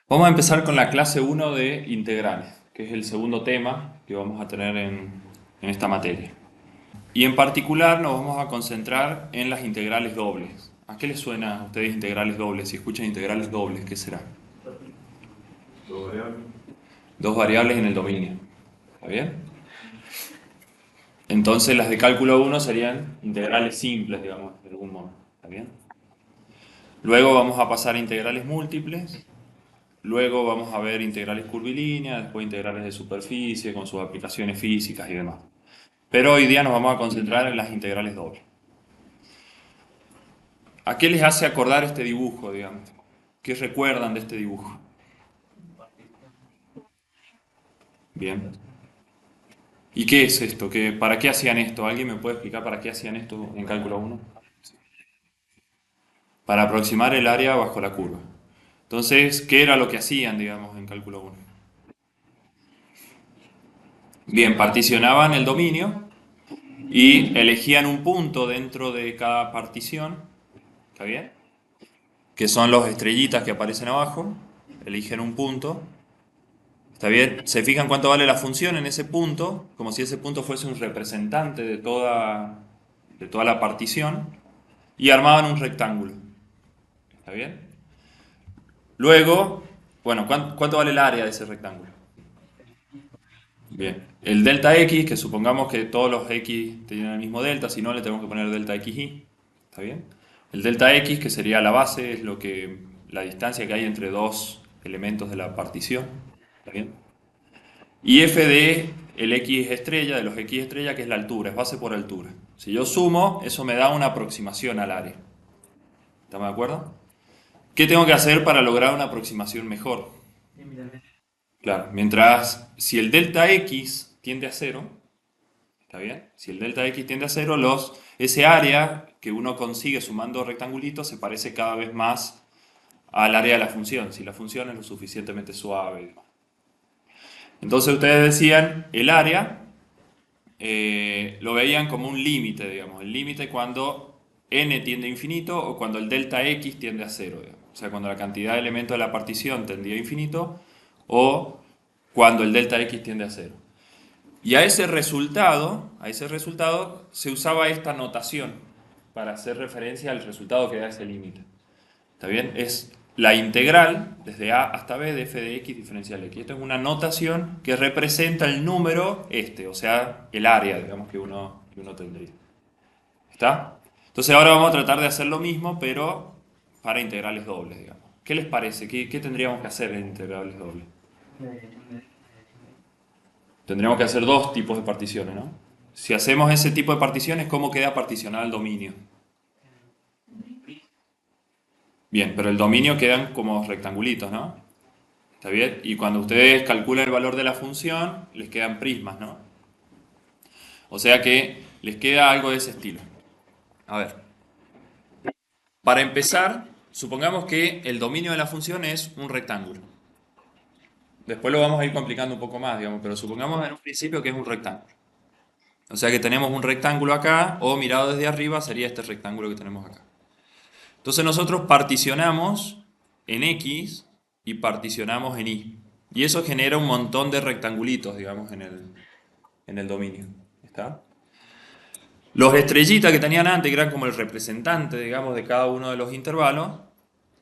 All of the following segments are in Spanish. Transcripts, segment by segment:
Vamos a empezar con la clase uno de integrales, que es el segundo tema que vamos a tener en esta materia. Y en particular nos vamos a concentrar en las integrales dobles. ¿A qué les suena a ustedes integrales dobles? Si escuchan integrales dobles, ¿qué será? Dos variables. Dos variables en el dominio. ¿Está bien? Entonces las de cálculo uno serían integrales simples, digamos, de algún modo. ¿Está bien? Luego vamos a pasar a integrales múltiples. Luego vamos a ver integrales curvilíneas, después integrales de superficie con sus aplicaciones físicas y demás. Pero hoy día nos vamos a concentrar en las integrales dobles. ¿A qué les hace acordar este dibujo, digamos? ¿Qué recuerdan de este dibujo? Bien. ¿Y qué es esto? ¿Para qué hacían esto? ¿Alguien me puede explicar para qué hacían esto en cálculo uno? Para aproximar el área bajo la curva. Entonces, ¿qué era lo que hacían, digamos, en cálculo uno? Bien, particionaban el dominio y elegían un punto dentro de cada partición. ¿Está bien? Que son los estrellitas que aparecen abajo, eligen un punto, ¿está bien? Se fijan cuánto vale la función en ese punto, como si ese punto fuese un representante de toda la partición, y armaban un rectángulo, ¿está bien? Luego, bueno, ¿cuánto vale el área de ese rectángulo? Bien, el delta x, que supongamos que todos los x tienen el mismo delta, si no le tenemos que poner delta xy, ¿está bien? El delta x, que sería la base, es la distancia que hay entre dos elementos de la partición, ¿está bien? Y f de el x estrella, de los x estrella, que es la altura, es base por altura. Si yo sumo, eso me da una aproximación al área. ¿Estamos de acuerdo? ¿Qué tengo que hacer para lograr una aproximación mejor? Claro, mientras si el delta x tiende a cero, ¿está bien? Si el delta x tiende a cero, ese área que uno consigue sumando rectangulitos se parece cada vez más al área de la función, si la función es lo suficientemente suave. Entonces ustedes decían, el área lo veían como un límite, digamos, el límite cuando n tiende a infinito o cuando el delta x tiende a cero, digamos. O sea, cuando la cantidad de elementos de la partición tendía a infinito o cuando el delta x tiende a cero. Y a ese resultado se usaba esta notación para hacer referencia al resultado que da ese límite. ¿Está bien? Es la integral desde a hasta b de f de x diferencial x. Esto es una notación que representa el número o sea, el área, digamos, que uno tendría. ¿Está? Entonces ahora vamos a tratar de hacer lo mismo, pero para integrales dobles, digamos. ¿Qué les parece? ¿Qué tendríamos que hacer en integrales dobles? Tendríamos que hacer dos tipos de particiones, ¿no? Si hacemos ese tipo de particiones, ¿cómo queda particionado el dominio? Bien, pero el dominio quedan como rectangulitos, ¿no? ¿Está bien? Y cuando ustedes calculan el valor de la función, les quedan prismas, ¿no? O sea que les queda algo de ese estilo. A ver, para empezar, supongamos que el dominio de la función es un rectángulo. Después lo vamos a ir complicando un poco más, digamos, pero supongamos en un principio que es un rectángulo. O sea que tenemos un rectángulo acá, o mirado desde arriba sería este rectángulo que tenemos acá. Entonces nosotros particionamos en X y particionamos en Y. Y eso genera un montón de rectangulitos, digamos, en el dominio. ¿Está? Los estrellitas que tenían antes, que eran como el representante, digamos, de cada uno de los intervalos,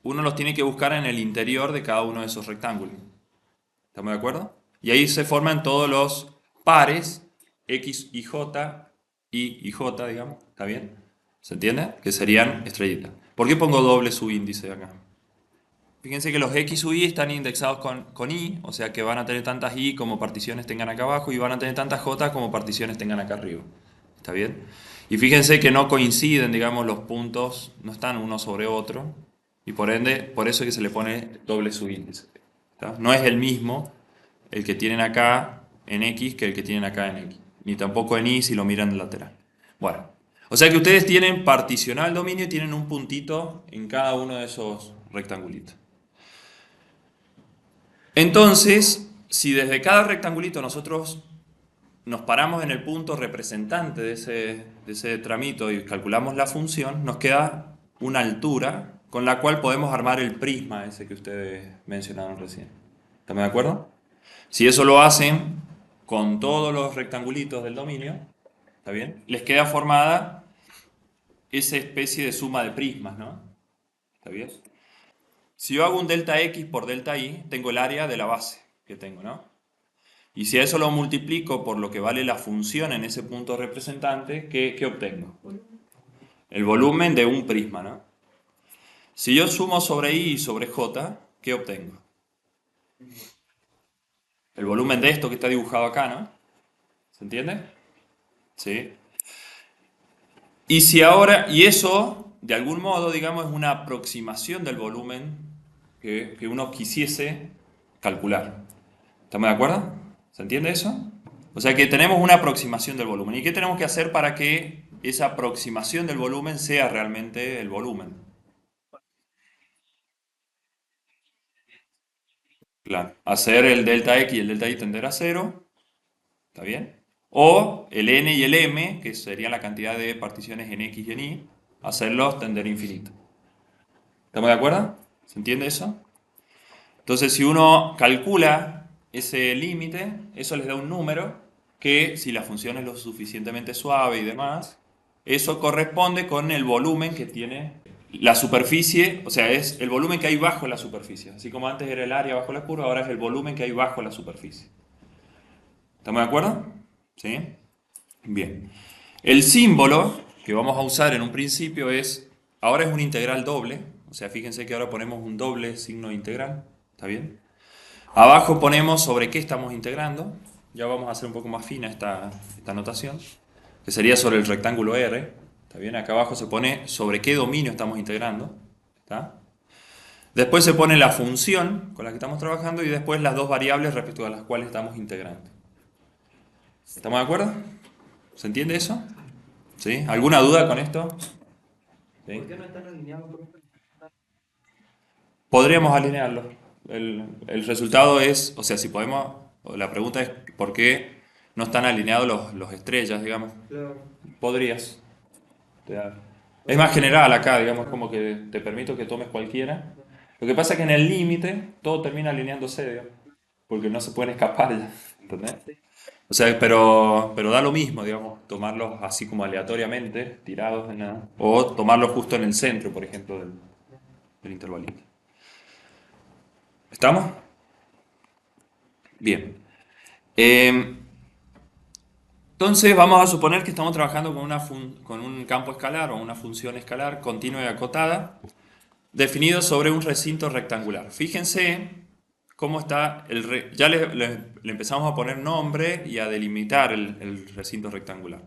uno los tiene que buscar en el interior de cada uno de esos rectángulos. ¿Estamos de acuerdo? Y ahí se forman todos los pares X y J, y J, digamos. ¿Está bien? ¿Se entiende? Que serían estrellitas. ¿Por qué pongo doble subíndice acá? Fíjense que los X y están indexados con Y, o sea que van a tener tantas Y como particiones tengan acá abajo y van a tener tantas J como particiones tengan acá arriba. ¿Está bien? Y fíjense que no coinciden, digamos, los puntos, no están uno sobre otro, y por ende, por eso es que se le pone doble subíndice. ¿Está? No es el mismo el que tienen acá en X que el que tienen acá en X, ni tampoco en Y si lo miran en lateral. Bueno, o sea que ustedes tienen particionado el dominio y tienen un puntito en cada uno de esos rectangulitos. Entonces, si desde cada rectangulito nosotros nos paramos en el punto representante de ese tramito y calculamos la función, nos queda una altura con la cual podemos armar el prisma ese que ustedes mencionaron recién. ¿Estamos de acuerdo? Si eso lo hacen con todos los rectangulitos del dominio, ¿está bien? Les queda formada esa especie de suma de prismas, ¿no? ¿Está bien? Si yo hago un delta x por delta y, tengo el área de la base que tengo, ¿no? Y si a eso lo multiplico por lo que vale la función en ese punto representante, ¿qué obtengo? El volumen de un prisma, ¿no? Si yo sumo sobre i y sobre j, ¿qué obtengo? El volumen de esto que está dibujado acá, ¿no? ¿Se entiende? Sí. Y si ahora, y eso, de algún modo, digamos, es una aproximación del volumen que uno quisiese calcular. ¿Estamos de acuerdo? ¿Se entiende eso? O sea que tenemos una aproximación del volumen. ¿Y qué tenemos que hacer para que esa aproximación del volumen sea realmente el volumen? Claro, hacer el delta x y el delta y tender a cero, ¿está bien? O el n y el m, que sería la cantidad de particiones en x y en y, hacerlos tender a infinito. ¿Estamos de acuerdo? ¿Se entiende eso? Entonces, si uno calcula ese límite, eso les da un número que, si la función es lo suficientemente suave y demás, eso corresponde con el volumen que tiene la superficie, o sea, es el volumen que hay bajo la superficie. Así como antes era el área bajo la curva, ahora es el volumen que hay bajo la superficie. ¿Estamos de acuerdo? ¿Sí? Bien. El símbolo que vamos a usar en un principio ahora es un integral doble, o sea, fíjense que ahora ponemos un doble signo de integral, ¿está bien? Abajo ponemos sobre qué estamos integrando, ya vamos a hacer un poco más fina esta notación, que sería sobre el rectángulo R, ¿está bien? Acá abajo se pone sobre qué dominio estamos integrando, ¿está? Después se pone la función con la que estamos trabajando y después las dos variables respecto a las cuales estamos integrando. ¿Estamos de acuerdo? ¿Se entiende eso? ¿Sí? ¿Alguna duda con esto? ¿Sí? ¿Por qué no están alineados con esto? Podríamos alinearlo. El resultado es, o sea, si podemos, la pregunta es ¿por qué no están alineados los estrellas, digamos? Claro. Podrías. Es más general acá, digamos, como que te permito que tomes cualquiera. Lo que pasa es que en el límite todo termina alineándose, digamos, porque no se pueden escapar ya, ¿entendés? O sea, pero da lo mismo, digamos, tomarlos así como aleatoriamente, tirados en nada, o tomarlos justo en el centro, por ejemplo, del intervalito. ¿Estamos? Bien. Eh, entonces vamos a suponer que estamos trabajando con un campo escalar o una función escalar continua y acotada, definido sobre un recinto rectangular. Fíjense cómo está ya le empezamos a poner nombre y a delimitar el recinto rectangular.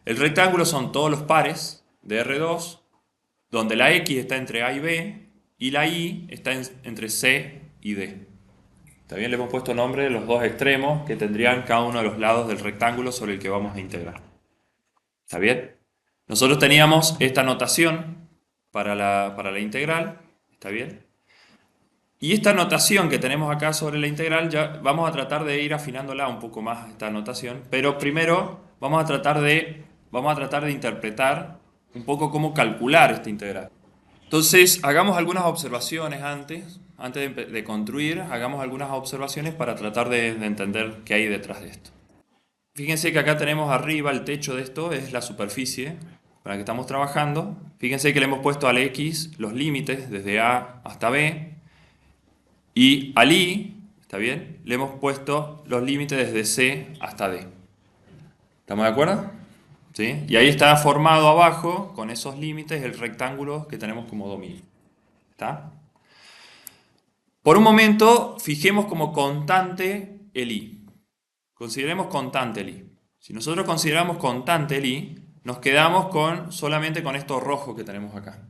El rectángulo son todos los pares de R2, donde la X está entre A y B y la Y está entre C y D. También le hemos puesto nombre de los dos extremos que tendrían cada uno de los lados del rectángulo sobre el que vamos a integrar. ¿Está bien? Nosotros teníamos esta notación para la integral. ¿Está bien? Y esta notación que tenemos acá sobre la integral, ya vamos a tratar de ir afinándola un poco más, esta notación, pero primero vamos a tratar de interpretar un poco cómo calcular esta integral. Entonces, hagamos algunas observaciones antes de construir, hagamos algunas observaciones para tratar de entender qué hay detrás de esto. Fíjense que acá tenemos arriba el techo de esto, es la superficie para la que estamos trabajando. Fíjense que le hemos puesto al X los límites desde A hasta B. Y al Y, ¿está bien? Le hemos puesto los límites desde C hasta D. ¿Estamos de acuerdo? ¿Sí? Y ahí está formado abajo, con esos límites, el rectángulo que tenemos como dominio. ¿Está? Por un momento, fijemos como constante el I. Consideremos constante el I. Si nosotros consideramos constante el I, nos quedamos solamente con esto rojo que tenemos acá.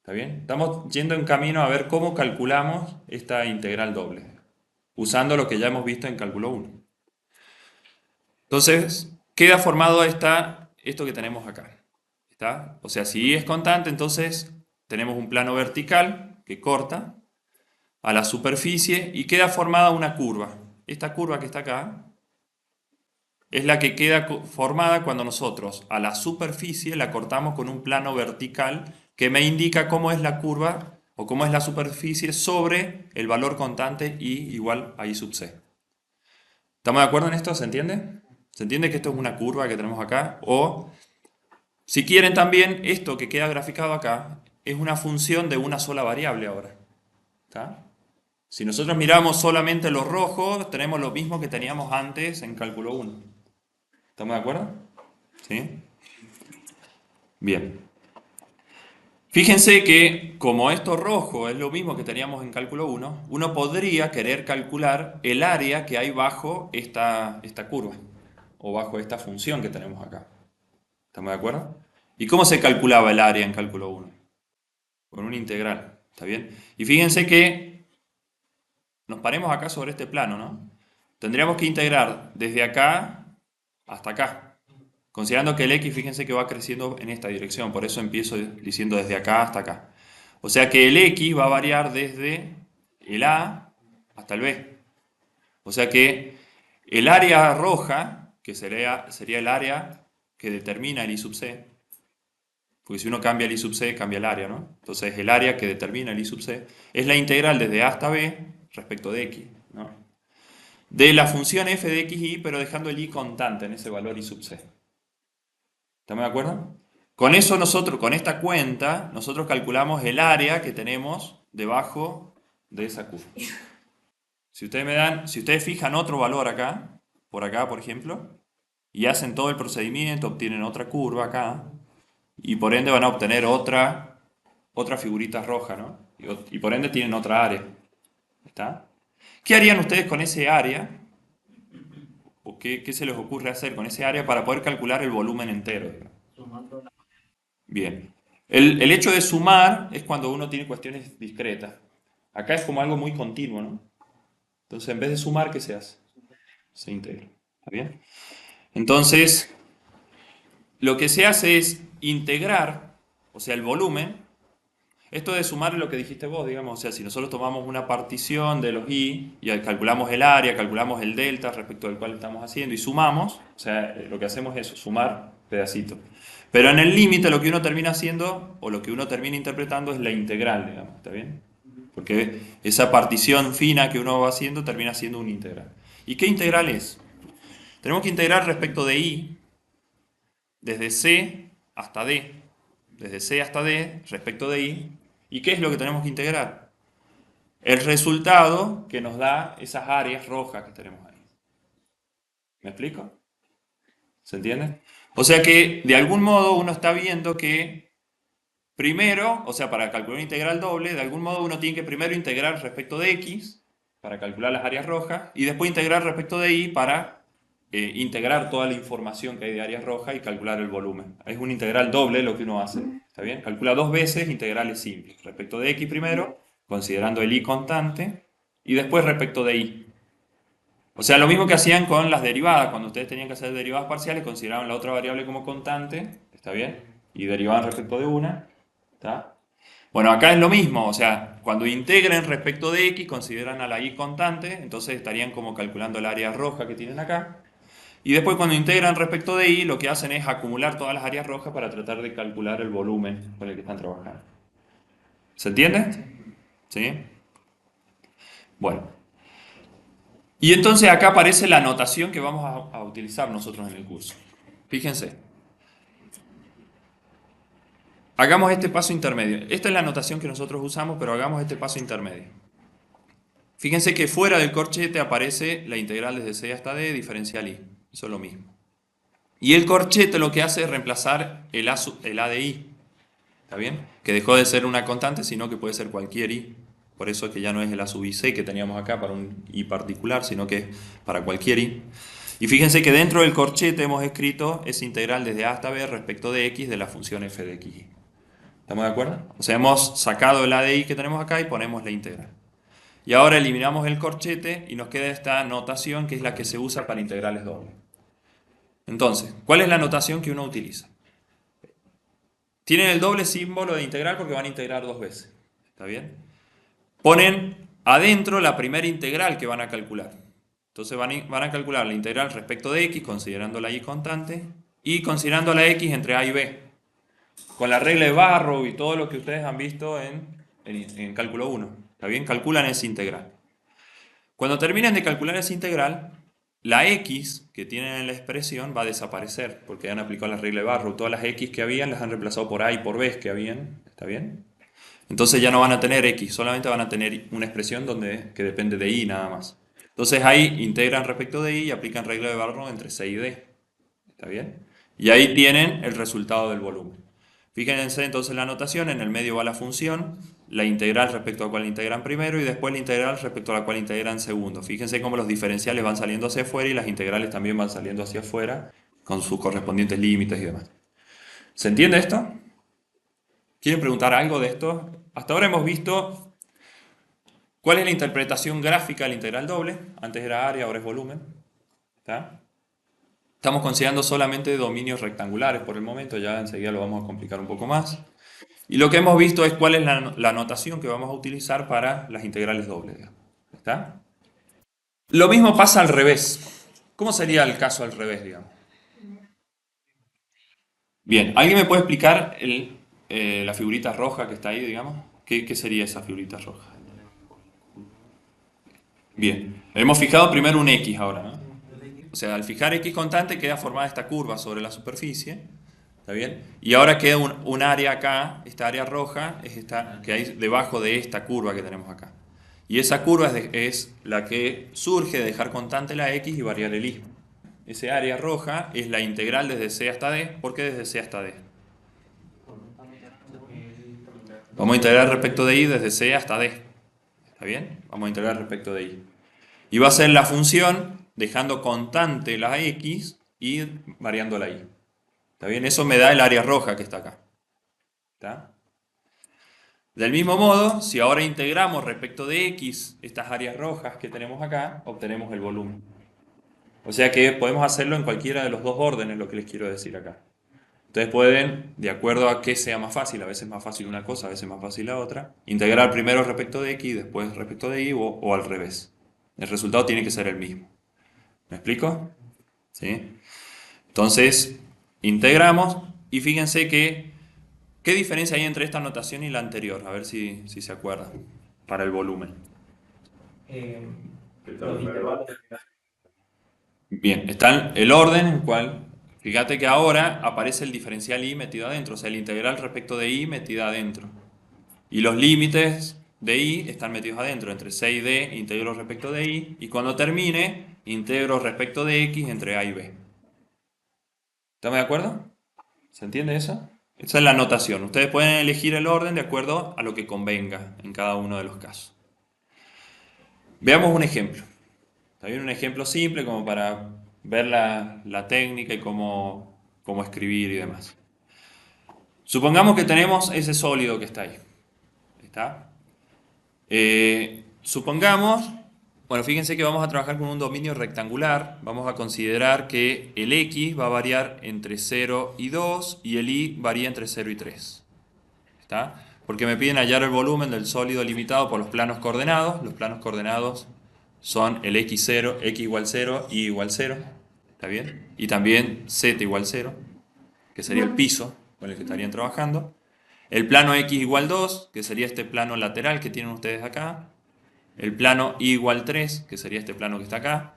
¿Está bien? Estamos yendo en camino a ver cómo calculamos esta integral doble, usando lo que ya hemos visto en cálculo 1. Entonces, queda formado esto que tenemos acá. ¿Está? O sea, si I es constante, entonces tenemos un plano vertical que corta a la superficie y queda formada una curva. Esta curva que está acá es la que queda formada cuando nosotros a la superficie la cortamos con un plano vertical que me indica cómo es la curva o cómo es la superficie sobre el valor constante y igual a I sub c. ¿Estamos de acuerdo en esto? ¿Se entiende? ¿Se entiende que esto es una curva que tenemos acá? O, si quieren también, esto que queda graficado acá es una función de una sola variable ahora. ¿Está? Si nosotros miramos solamente los rojos, tenemos lo mismo que teníamos antes en cálculo 1. ¿Estamos de acuerdo? ¿Sí? Bien. Fíjense que como esto rojo es lo mismo que teníamos en cálculo 1, uno podría querer calcular el área que hay bajo esta curva o bajo esta función que tenemos acá. ¿Estamos de acuerdo? ¿Y cómo se calculaba el área en cálculo 1? Con una integral. ¿Está bien? Y fíjense que nos paremos acá sobre este plano, ¿no? Tendríamos que integrar desde acá hasta acá. Considerando que el x, fíjense que va creciendo en esta dirección, por eso empiezo diciendo desde acá hasta acá. O sea que el x va a variar desde el A hasta el B. O sea que el área roja, que sería el área que determina el I sub c, porque si uno cambia el I sub c, cambia el área, ¿no? Entonces el área que determina el I sub c es la integral desde A hasta B respecto de x, ¿no? De la función f de xy, pero dejando el y constante en ese valor I sub c. ¿Estamos de acuerdo? Con eso nosotros, con esta cuenta, nosotros calculamos el área que tenemos debajo de esa curva. Si ustedes fijan otro valor acá, por ejemplo, y hacen todo el procedimiento, obtienen otra curva acá, y por ende van a obtener otra figurita roja, ¿no? Y por ende tienen otra área. ¿Está? ¿Qué harían ustedes con ese área? ¿O qué se les ocurre hacer con ese área para poder calcular el volumen entero? Bien. El hecho de sumar es cuando uno tiene cuestiones discretas. Acá es como algo muy continuo, ¿no? Entonces, en vez de sumar, ¿qué se hace? Se integra. ¿Está bien? Entonces, lo que se hace es integrar, o sea, el volumen. Esto de sumar es lo que dijiste vos, digamos. O sea, si nosotros tomamos una partición de los i y calculamos el área, calculamos el delta respecto del cual estamos haciendo y sumamos, o sea, lo que hacemos es sumar pedacitos. Pero en el límite lo que uno termina haciendo, o lo que uno termina interpretando, es la integral, digamos. ¿Está bien? Porque esa partición fina que uno va haciendo termina siendo una integral. ¿Y qué integral es? Tenemos que integrar respecto de i, desde c hasta d. Desde c hasta d, respecto de i. ¿Y qué es lo que tenemos que integrar? El resultado que nos da esas áreas rojas que tenemos ahí. ¿Me explico? ¿Se entiende? O sea que, de algún modo, uno está viendo que primero, o sea, para calcular una integral doble, de algún modo uno tiene que primero integrar respecto de x, para calcular las áreas rojas, y después integrar respecto de y para integrar toda la información que hay de áreas rojas y calcular el volumen. Es una integral doble lo que uno hace. ¿Está bien? Calcula dos veces integrales simples. Respecto de x primero, considerando el y constante, y después respecto de y. O sea, lo mismo que hacían con las derivadas. Cuando ustedes tenían que hacer derivadas parciales, consideraban la otra variable como constante, ¿está bien? Y derivaban respecto de una, ¿está? Bueno, acá es lo mismo, o sea, cuando integren respecto de x, consideran a la y constante, entonces estarían como calculando el área roja que tienen acá. Y después cuando integran respecto de y, lo que hacen es acumular todas las áreas rojas para tratar de calcular el volumen con el que están trabajando. ¿Se entiende? ¿Sí? Bueno. Y entonces acá aparece la notación que vamos a utilizar nosotros en el curso. Fíjense. Hagamos este paso intermedio. Esta es la notación que nosotros usamos, pero hagamos este paso intermedio. Fíjense que fuera del corchete aparece la integral desde c hasta d diferencial i. Eso es lo mismo. Y el corchete lo que hace es reemplazar el a de i. ¿Está bien? Que dejó de ser una constante, sino que puede ser cualquier i. Por eso es que ya no es el a sub i c que teníamos acá para un i particular, sino que es para cualquier i. Y fíjense que dentro del corchete hemos escrito esa integral desde a hasta b respecto de x de la función f de xy. ¿Estamos de acuerdo? O sea, hemos sacado el a de i que tenemos acá y ponemos la integral. Y ahora eliminamos el corchete y nos queda esta notación que es la que se usa para integrales dobles. Entonces, ¿cuál es la notación que uno utiliza? Tienen el doble símbolo de integral porque van a integrar dos veces. ¿Está bien? Ponen adentro la primera integral que van a calcular. Entonces van a calcular la integral respecto de x, considerando la y constante, y considerando la x entre a y b. con la regla de Barrow y todo lo que ustedes han visto en cálculo 1. ¿Está bien? Calculan esa integral. Cuando terminen de calcular esa integral, la x que tienen en la expresión va a desaparecer, porque han aplicado la regla de Barrow. Todas las x que habían las han reemplazado por a y por b que habían. ¿Está bien? Entonces ya no van a tener x, solamente van a tener una expresión que depende de y nada más. Entonces ahí integran respecto de y y aplican regla de Barrow entre c y d. ¿Está bien? Y ahí tienen el resultado del volumen. Fíjense entonces la notación, en el medio va la función, la integral respecto a la cual integran primero y después la integral respecto a la cual integran segundo. Fíjense cómo los diferenciales van saliendo hacia afuera y las integrales también van saliendo hacia afuera con sus correspondientes límites y demás. ¿Se entiende esto? ¿Quieren preguntar algo de esto? Hasta ahora hemos visto cuál es la interpretación gráfica de la integral doble. Antes era área, ahora es volumen. ¿Está? Estamos considerando solamente dominios rectangulares por el momento, ya enseguida lo vamos a complicar un poco más. Y lo que hemos visto es cuál es la notación que vamos a utilizar para las integrales dobles. ¿Está? Lo mismo pasa al revés. ¿Cómo sería el caso al revés, digamos? Bien, ¿alguien me puede explicar la figurita roja que está ahí, digamos? ¿Qué sería esa figurita roja? Bien, hemos fijado primero un X ahora, ¿no? O sea, al fijar X constante queda formada esta curva sobre la superficie. ¿Está bien? Y ahora queda un área acá, esta área roja es esta que hay debajo de esta curva que tenemos acá. Y esa curva es la que surge de dejar constante la x y variar el y. Ese área roja es la integral desde c hasta d. ¿Por qué desde c hasta d? Vamos a integrar respecto de y desde c hasta d. ¿Está bien? Vamos a integrar respecto de y. Y va a ser la función dejando constante la x y variando la y. ¿Está bien? Eso me da el área roja que está acá. ¿Está? Del mismo modo, si ahora integramos respecto de x estas áreas rojas que tenemos acá, obtenemos el volumen. O sea que podemos hacerlo en cualquiera de los dos órdenes, lo que les quiero decir acá. Ustedes pueden, de acuerdo a qué sea más fácil, a veces más fácil una cosa, a veces más fácil la otra, integrar primero respecto de x, después respecto de y o al revés. El resultado tiene que ser el mismo. ¿Me explico? ¿Sí? Entonces, integramos y fíjense ¿qué diferencia hay entre esta notación y la anterior? A ver si se acuerdan, para el volumen. Los intervalos. Bien, está el orden en cual, fíjate que ahora aparece el diferencial y metido adentro, o sea, el integral respecto de y metida adentro. Y los límites de y están metidos adentro, entre c y d, integro respecto de y, y cuando termine, integro respecto de x entre a y b. ¿Estamos de acuerdo? ¿Se entiende eso? Esa es la notación. Ustedes pueden elegir el orden de acuerdo a lo que convenga en cada uno de los casos. Veamos un ejemplo. Está bien, un ejemplo simple como para ver la técnica y cómo escribir y demás. Supongamos que tenemos ese sólido que está ahí. ¿Está? Supongamos, bueno, fíjense que vamos a trabajar con un dominio rectangular. Vamos a considerar que el x va a variar entre 0 y 2 y el y varía entre 0 y 3. ¿Está? Porque me piden hallar el volumen del sólido limitado por los planos coordenados. Los planos coordenados son el x0, x igual 0, y igual 0. ¿Está bien? Y también z igual 0, que sería el piso con el que estarían trabajando. El plano x igual 2, que sería este plano lateral que tienen ustedes acá. El plano y igual 3, que sería este plano que está acá.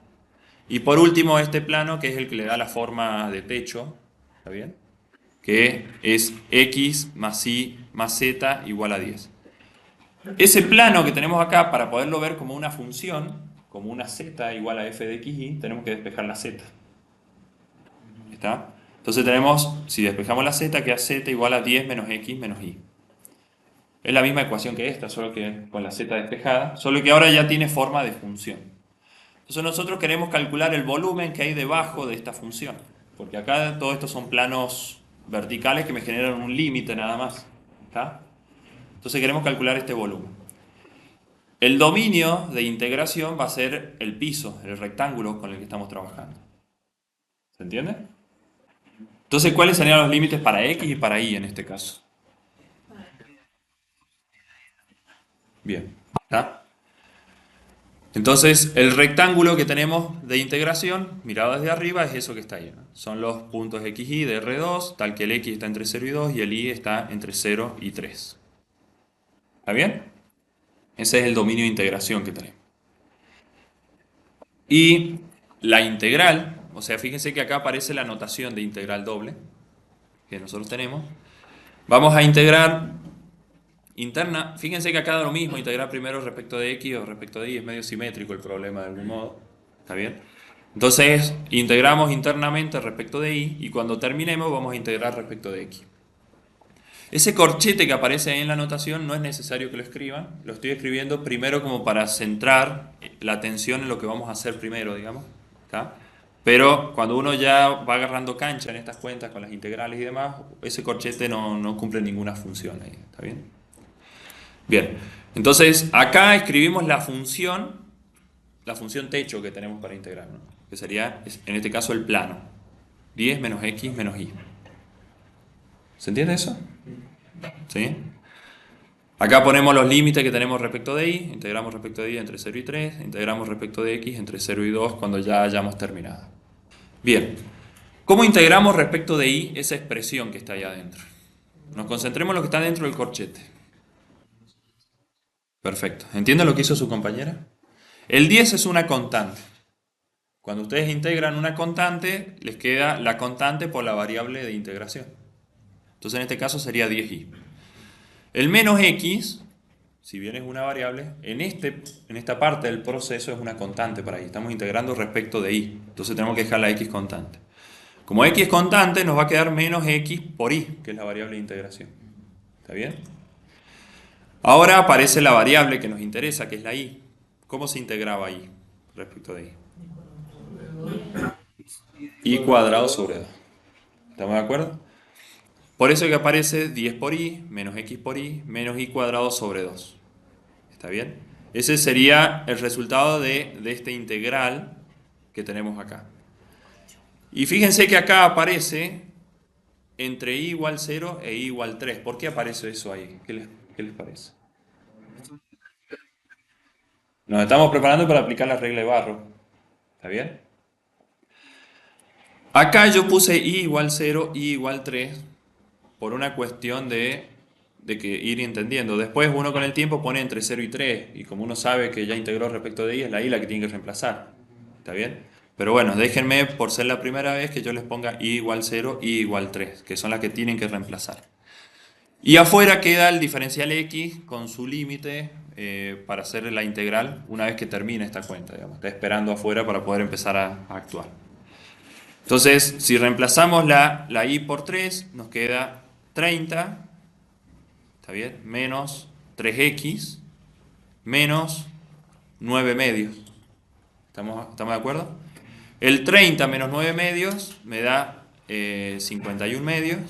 Y por último este plano, que es el que le da la forma de techo. ¿Está bien? Que es x más y más z igual a 10. Ese plano que tenemos acá, para poderlo ver como una función, como una z igual a f de xy, tenemos que despejar la z. ¿Está? Entonces tenemos, si despejamos la z, queda z igual a 10 menos x menos y. Es la misma ecuación que esta, solo que con la z despejada, solo que ahora ya tiene forma de función. Entonces nosotros queremos calcular el volumen que hay debajo de esta función, porque acá todo esto son planos verticales que me generan un límite nada más. ¿Está? Entonces queremos calcular este volumen. El dominio de integración va a ser el piso, el rectángulo con el que estamos trabajando. ¿Se entiende? Entonces, ¿cuáles serían los límites para x y para y en este caso? Bien. ¿Está? Entonces, el rectángulo que tenemos de integración, mirado desde arriba, es eso que está ahí, ¿no? Son los puntos x y de R2, tal que el x está entre 0 y 2 y el y está entre 0 y 3. ¿Está bien? Ese es el dominio de integración que tenemos. Y la integral, o sea, fíjense que acá aparece la notación de integral doble que nosotros tenemos. Vamos a integrar interna, fíjense que acá da lo mismo, integrar primero respecto de x o respecto de y, es medio simétrico el problema de algún modo. ¿Está bien? Entonces, integramos internamente respecto de y y cuando terminemos vamos a integrar respecto de x. Ese corchete que aparece ahí en la notación no es necesario que lo escriban, lo estoy escribiendo primero como para centrar la atención en lo que vamos a hacer primero, digamos. ¿Está? Pero cuando uno ya va agarrando cancha en estas cuentas con las integrales y demás, ese corchete no cumple ninguna función ahí. ¿Está bien? Bien, entonces acá escribimos la función techo que tenemos para integrar, ¿no? Que sería, en este caso, el plano. 10 menos x menos y. ¿Se entiende eso? ¿Sí? Acá ponemos los límites que tenemos respecto de y, integramos respecto de y entre 0 y 3, integramos respecto de x entre 0 y 2 cuando ya hayamos terminado. Bien, ¿cómo integramos respecto de y esa expresión que está ahí adentro? Nos concentremos en lo que está dentro del corchete. Perfecto. ¿Entienden lo que hizo su compañera? El 10 es una constante. Cuando ustedes integran una constante, les queda la constante por la variable de integración. Entonces en este caso sería 10y. El menos x, si bien es una variable, en esta parte del proceso es una constante para y. Estamos integrando respecto de y. Entonces tenemos que dejar la x constante. Como x es constante, nos va a quedar menos x por y, que es la variable de integración. ¿Está bien? Ahora aparece la variable que nos interesa, que es la y. ¿Cómo se integraba y respecto de y cuadrado sobre 2. ¿Estamos de acuerdo? Por eso que aparece 10 por y, menos x por y, menos y cuadrado sobre 2. ¿Está bien? Ese sería el resultado de esta integral que tenemos acá. Y fíjense que acá aparece entre y igual 0 e y igual 3. ¿Por qué aparece eso ahí? ¿Qué les parece? Nos estamos preparando para aplicar la regla de Barrow. ¿Está bien? Acá yo puse y igual 0, y igual 3 por una cuestión de que ir entendiendo. Después uno con el tiempo pone entre 0 y 3 y como uno sabe que ya integró respecto de y, es la y la que tiene que reemplazar. ¿Está bien? Pero bueno, déjenme por ser la primera vez que yo les ponga y igual 0, y igual 3, que son las que tienen que reemplazar. Y afuera queda el diferencial x con su límite para hacer la integral una vez que termine esta cuenta. Digamos. Está esperando afuera para poder empezar a actuar. Entonces, si reemplazamos la y por 3, nos queda 30, ¿está bien? Menos 3x, menos 9 medios. ¿Estamos de acuerdo? El 30 menos 9 medios me da 51 medios,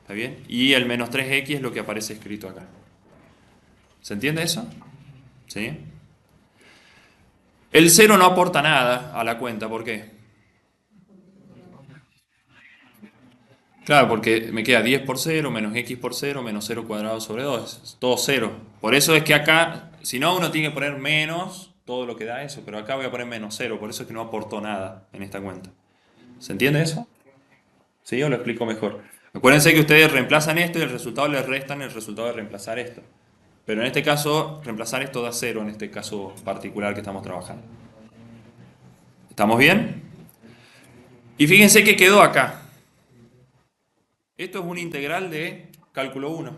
¿está bien? Y el menos 3x es lo que aparece escrito acá. ¿Se entiende eso? ¿Sí? El 0 no aporta nada a la cuenta, ¿por qué? Claro, porque me queda 10 por 0, menos x por 0, menos 0 cuadrado sobre 2. Es todo 0. Por eso es que acá, si no, uno tiene que poner menos todo lo que da eso. Pero acá voy a poner menos 0. Por eso es que no aportó nada en esta cuenta. ¿Se entiende eso? ¿Sí? ¿O lo explico mejor? Acuérdense que ustedes reemplazan esto y el resultado le restan el resultado de reemplazar esto. Pero en este caso, reemplazar esto da 0 en este caso particular que estamos trabajando. ¿Estamos bien? Y fíjense que quedó acá. Esto es una integral de cálculo 1.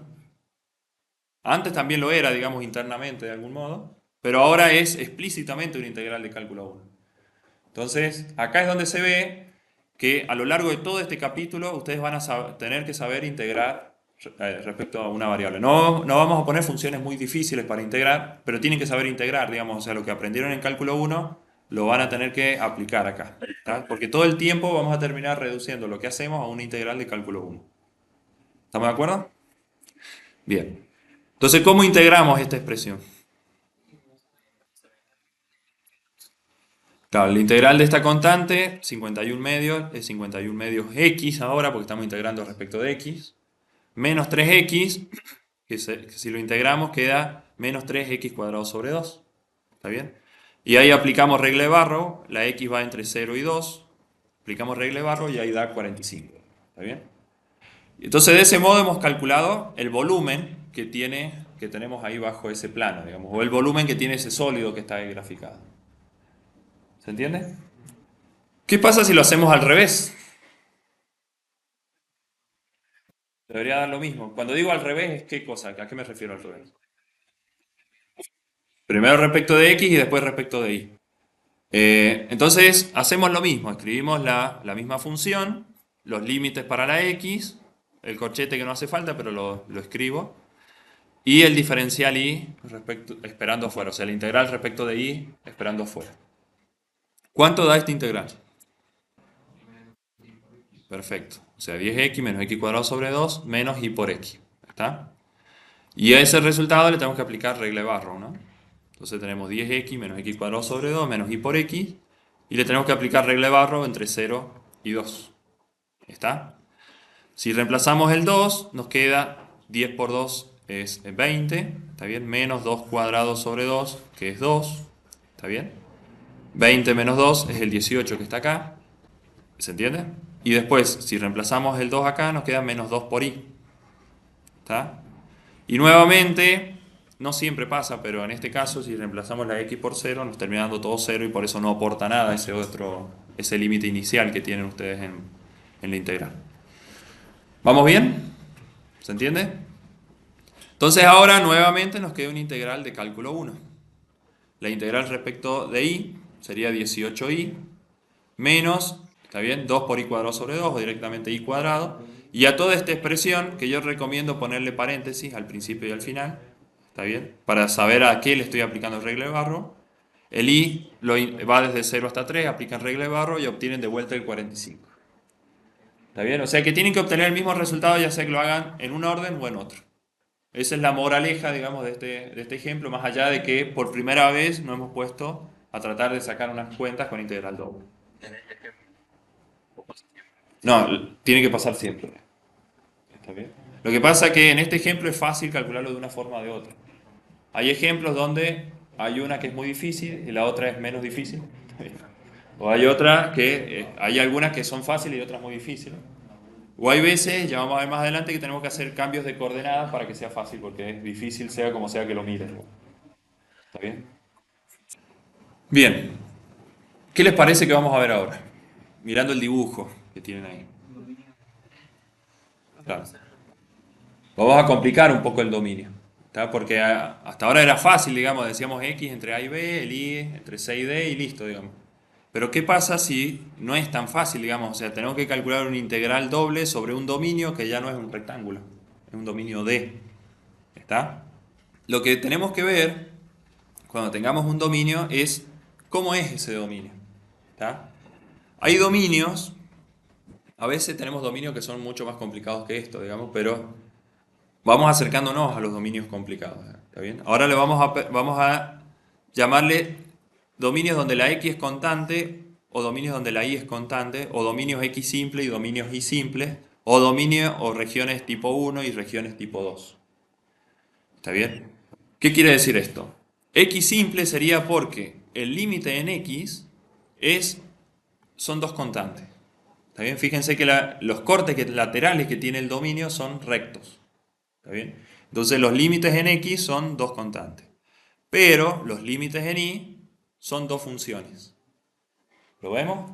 Antes también lo era, digamos, internamente de algún modo, pero ahora es explícitamente una integral de cálculo 1. Entonces, acá es donde se ve que a lo largo de todo este capítulo ustedes van a tener que saber integrar respecto a una variable. No vamos a poner funciones muy difíciles para integrar, pero tienen que saber integrar, digamos, o sea, lo que aprendieron en cálculo 1 lo van a tener que aplicar acá, ¿tá? Porque todo el tiempo vamos a terminar reduciendo lo que hacemos a una integral de cálculo 1. ¿Estamos de acuerdo? Bien. Entonces, ¿cómo integramos esta expresión? Claro, la integral de esta constante, 51 medios, es 51 medios x ahora, porque estamos integrando respecto de x, menos 3x, que si lo integramos queda menos 3x cuadrado sobre 2. ¿Está bien? Y ahí aplicamos regla de Barrow, la x va entre 0 y 2, aplicamos regla de Barrow y ahí da 45. ¿Está bien? Entonces de ese modo hemos calculado el volumen que tenemos ahí bajo ese plano, digamos, o el volumen que tiene ese sólido que está ahí graficado. ¿Se entiende? ¿Qué pasa si lo hacemos al revés? Debería dar lo mismo. Cuando digo al revés, ¿qué cosa? ¿A qué me refiero al revés? Primero respecto de x y después respecto de y. Entonces hacemos lo mismo, escribimos la misma función, los límites para la x, el corchete que no hace falta, pero lo escribo, y el diferencial y esperando afuera, o sea, la integral respecto de y esperando afuera. ¿Cuánto da esta integral? Perfecto, o sea, 10x menos x cuadrado sobre 2 menos y por x. ¿Está? Y a ese resultado le tenemos que aplicar regla de Barrow, ¿no? Entonces tenemos 10x menos x cuadrado sobre 2 menos y por x, y le tenemos que aplicar regla de Barrow entre 0 y 2. ¿Está? Si reemplazamos el 2, nos queda 10 por 2 es 20, ¿está bien? Menos 2 cuadrados sobre 2, que es 2, ¿está bien? 20 menos 2 es el 18 que está acá, ¿se entiende? Y después, si reemplazamos el 2 acá, nos queda menos 2 por y, ¿está? Y nuevamente, no siempre pasa, pero en este caso, si reemplazamos la x por 0, nos termina dando todo 0 y por eso no aporta nada ese límite inicial que tienen ustedes en la integral. ¿Vamos bien? ¿Se entiende? Entonces ahora nuevamente nos queda una integral de cálculo 1. La integral respecto de y sería 18y menos, ¿está bien? 2 por y cuadrado sobre 2 o directamente y cuadrado. Y a toda esta expresión que yo recomiendo ponerle paréntesis al principio y al final, ¿está bien? Para saber a qué le estoy aplicando regla de Barrow. El i va desde 0 hasta 3, aplican regla de Barrow y obtienen de vuelta el 45. ¿Está bien? O sea que tienen que obtener el mismo resultado ya sea que lo hagan en un orden o en otro. Esa es la moraleja, digamos, de este ejemplo, más allá de que por primera vez nos hemos puesto a tratar de sacar unas cuentas con integral doble. No, tiene que pasar siempre. ¿Está bien? Lo que pasa es que en este ejemplo es fácil calcularlo de una forma o de otra. Hay ejemplos donde hay una que es muy difícil y la otra es menos difícil. O hay hay algunas que son fáciles y otras muy difíciles. O hay veces, ya vamos a ver más adelante, que tenemos que hacer cambios de coordenadas para que sea fácil, porque es difícil sea como sea que lo mires. ¿Está bien? Bien. ¿Qué les parece que vamos a ver ahora? Mirando el dibujo que tienen ahí. Claro. Vamos a complicar un poco el dominio. ¿Está? Porque hasta ahora era fácil, digamos, decíamos x entre a y b, el y entre c y d y listo, digamos. Pero ¿qué pasa si no es tan fácil, digamos? O sea, tenemos que calcular una integral doble sobre un dominio que ya no es un rectángulo, es un dominio D. ¿Está? Lo que tenemos que ver cuando tengamos un dominio es cómo es ese dominio. ¿Está? Hay dominios, a veces tenemos dominios que son mucho más complicados que esto, digamos, pero vamos acercándonos a los dominios complicados. ¿Está bien? Ahora vamos a llamarle dominios donde la x es constante, o dominios donde la y es constante, o dominios x simple y dominios y simples, o dominios o regiones tipo 1 y regiones tipo 2. ¿Está bien? ¿Qué quiere decir esto? X simple sería porque el límite en x son dos constantes. ¿Está bien? Fíjense que los cortes laterales que tiene el dominio son rectos. ¿Está bien? Entonces los límites en x son dos constantes. Pero los límites en y son dos funciones. ¿Lo vemos?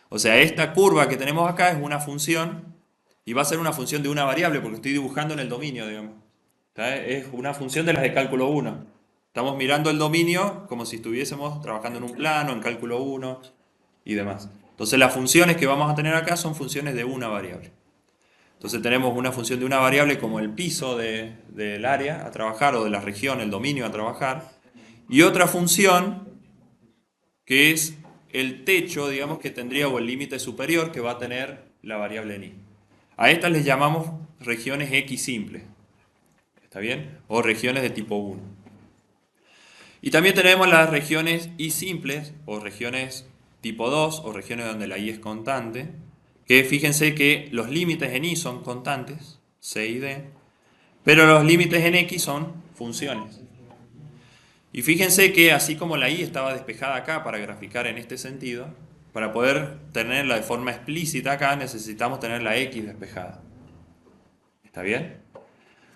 O sea, esta curva que tenemos acá es una función y va a ser una función de una variable porque estoy dibujando en el dominio, digamos. ¿Está? Es una función de las de cálculo 1. Estamos mirando el dominio como si estuviésemos trabajando en un plano, en cálculo 1 y demás. Entonces las funciones que vamos a tener acá son funciones de una variable. Entonces tenemos una función de una variable como el piso del área a trabajar o de la región, el dominio a trabajar. Y otra función que es el techo, digamos, que tendría o el límite superior que va a tener la variable en y. A estas les llamamos regiones x simples. ¿Está bien? O regiones de tipo 1. Y también tenemos las regiones y simples o regiones tipo 2 o regiones donde la y es constante, que fíjense que los límites en y son constantes, c y d, pero los límites en x son funciones. Y fíjense que así como la y estaba despejada acá para graficar en este sentido, para poder tenerla de forma explícita acá necesitamos tener la x despejada. ¿Está bien?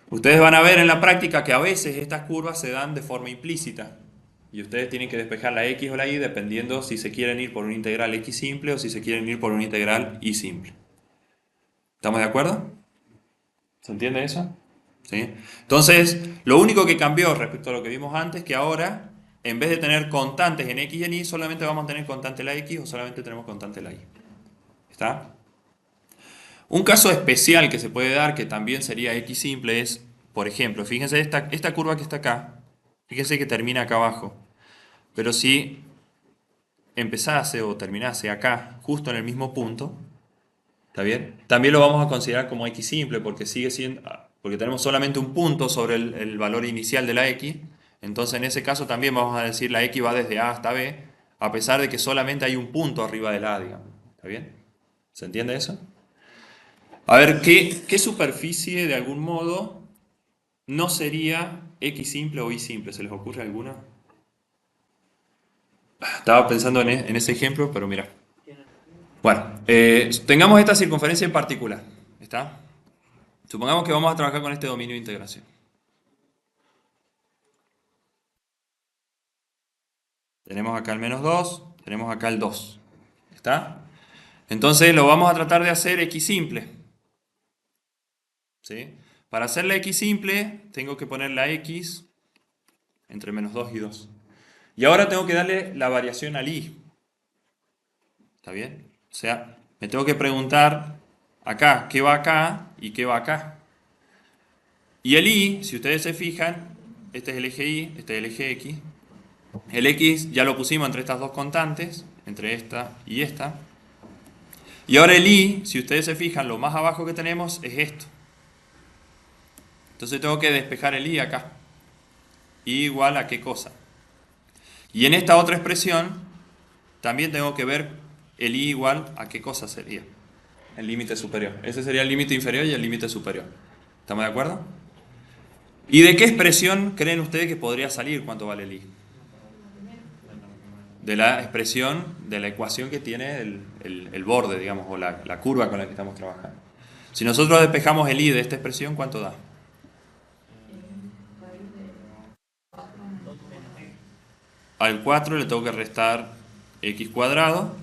Ustedes van a ver en la práctica que a veces estas curvas se dan de forma implícita. Y ustedes tienen que despejar la x o la y dependiendo si se quieren ir por una integral x simple o si se quieren ir por una integral y simple. ¿Estamos de acuerdo? ¿Se entiende eso? ¿Sí? Entonces, lo único que cambió respecto a lo que vimos antes, que ahora, en vez de tener constantes en x y en y, solamente vamos a tener constante la x o solamente tenemos constante la y. ¿Está? Un caso especial que se puede dar, que también sería x simple, es, por ejemplo, fíjense esta curva que está acá, fíjense que termina acá abajo. Pero si empezase o terminase acá, justo en el mismo punto, ¿está bien? También lo vamos a considerar como x simple porque sigue siendo, porque tenemos solamente un punto sobre el valor inicial de la x. Entonces en ese caso también vamos a decir la x va desde a hasta b, a pesar de que solamente hay un punto arriba del a, digamos. ¿Está bien? ¿Se entiende eso? A ver, ¿qué superficie de algún modo no sería x simple o y simple? ¿Se les ocurre alguna? Estaba pensando en ese ejemplo, pero mira. Bueno, tengamos esta circunferencia en particular. ¿Está? Supongamos que vamos a trabajar con este dominio de integración. Tenemos acá el menos 2, tenemos acá el 2. ¿Está? Entonces lo vamos a tratar de hacer x simple. ¿Sí? Para hacer la x simple, tengo que poner la x entre menos 2 y 2. Y ahora tengo que darle la variación al y. ¿Está bien? O sea, me tengo que preguntar acá, ¿qué va acá y qué va acá? Y el y, si ustedes se fijan, este es el eje y, este es el eje x. El x ya lo pusimos entre estas dos constantes, entre esta y esta. Y ahora el y, si ustedes se fijan, lo más abajo que tenemos es esto. Entonces tengo que despejar el y acá. Y igual a qué cosa. Y en esta otra expresión, también tengo que ver el y igual a qué cosa sería. El límite superior. Ese sería el límite inferior y el límite superior. ¿Estamos de acuerdo? ¿Y de qué expresión creen ustedes que podría salir cuánto vale el y? De la expresión, de la ecuación que tiene el borde, digamos, o la curva con la que estamos trabajando. Si nosotros despejamos el y de esta expresión, ¿cuánto da? Al 4 le tengo que restar x cuadrado.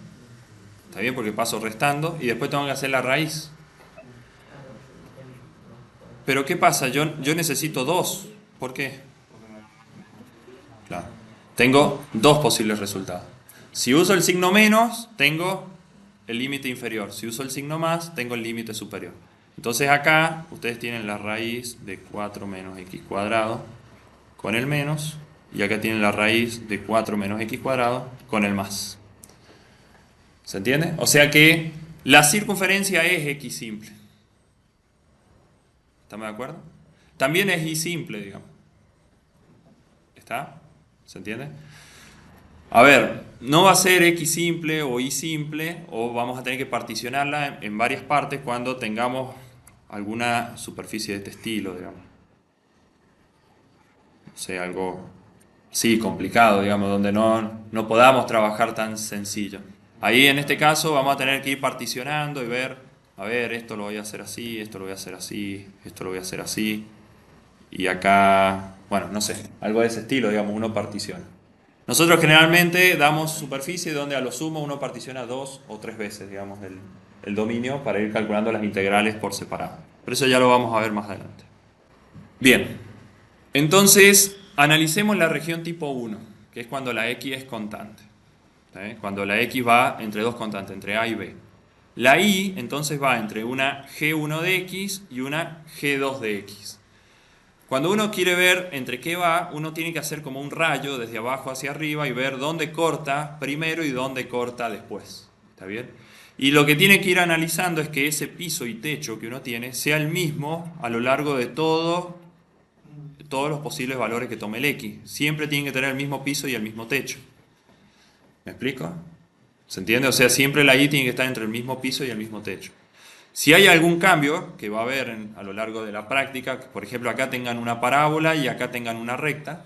Está bien porque paso restando. Y después tengo que hacer la raíz. Pero ¿qué pasa? Yo necesito 2. ¿Por qué? Claro. Tengo dos posibles resultados. Si uso el signo menos, tengo el límite inferior. Si uso el signo más, tengo el límite superior. Entonces acá ustedes tienen la raíz de 4 menos x cuadrado con el menos. Y acá tienen la raíz de 4 menos x cuadrado con el más. ¿Se entiende? O sea que la circunferencia es x simple. ¿Estamos de acuerdo? También es y simple, digamos. ¿Está? ¿Se entiende? A ver, no va a ser x simple o y simple, o vamos a tener que particionarla en varias partes cuando tengamos alguna superficie de este estilo, digamos. O sea, algo sí complicado, digamos, donde no podamos trabajar tan sencillo. Ahí en este caso vamos a tener que ir particionando y ver, a ver, esto lo voy a hacer así, esto lo voy a hacer así, esto lo voy a hacer así. Y acá, bueno, no sé, algo de ese estilo, digamos, uno particiona. Nosotros generalmente damos superficie donde a lo sumo uno particiona 2 o 3 veces, digamos, el dominio para ir calculando las integrales por separado. Pero eso ya lo vamos a ver más adelante. Bien, entonces analicemos la región tipo 1, que es cuando la x es constante. ¿Sí? Cuando la x va entre dos constantes, entre a y b. La y entonces va entre una g1 de x y una g2 de x. Cuando uno quiere ver entre qué va, uno tiene que hacer como un rayo desde abajo hacia arriba y ver dónde corta primero y dónde corta después. ¿Está bien? Y lo que tiene que ir analizando es que ese piso y techo que uno tiene sea el mismo a lo largo de todos los posibles valores que tome el x. Siempre tienen que tener el mismo piso y el mismo techo. ¿Me explico? ¿Se entiende? O sea, siempre la y tiene que estar entre el mismo piso y el mismo techo. Si hay algún cambio que va a haber a lo largo de la práctica, por ejemplo acá tengan una parábola y acá tengan una recta,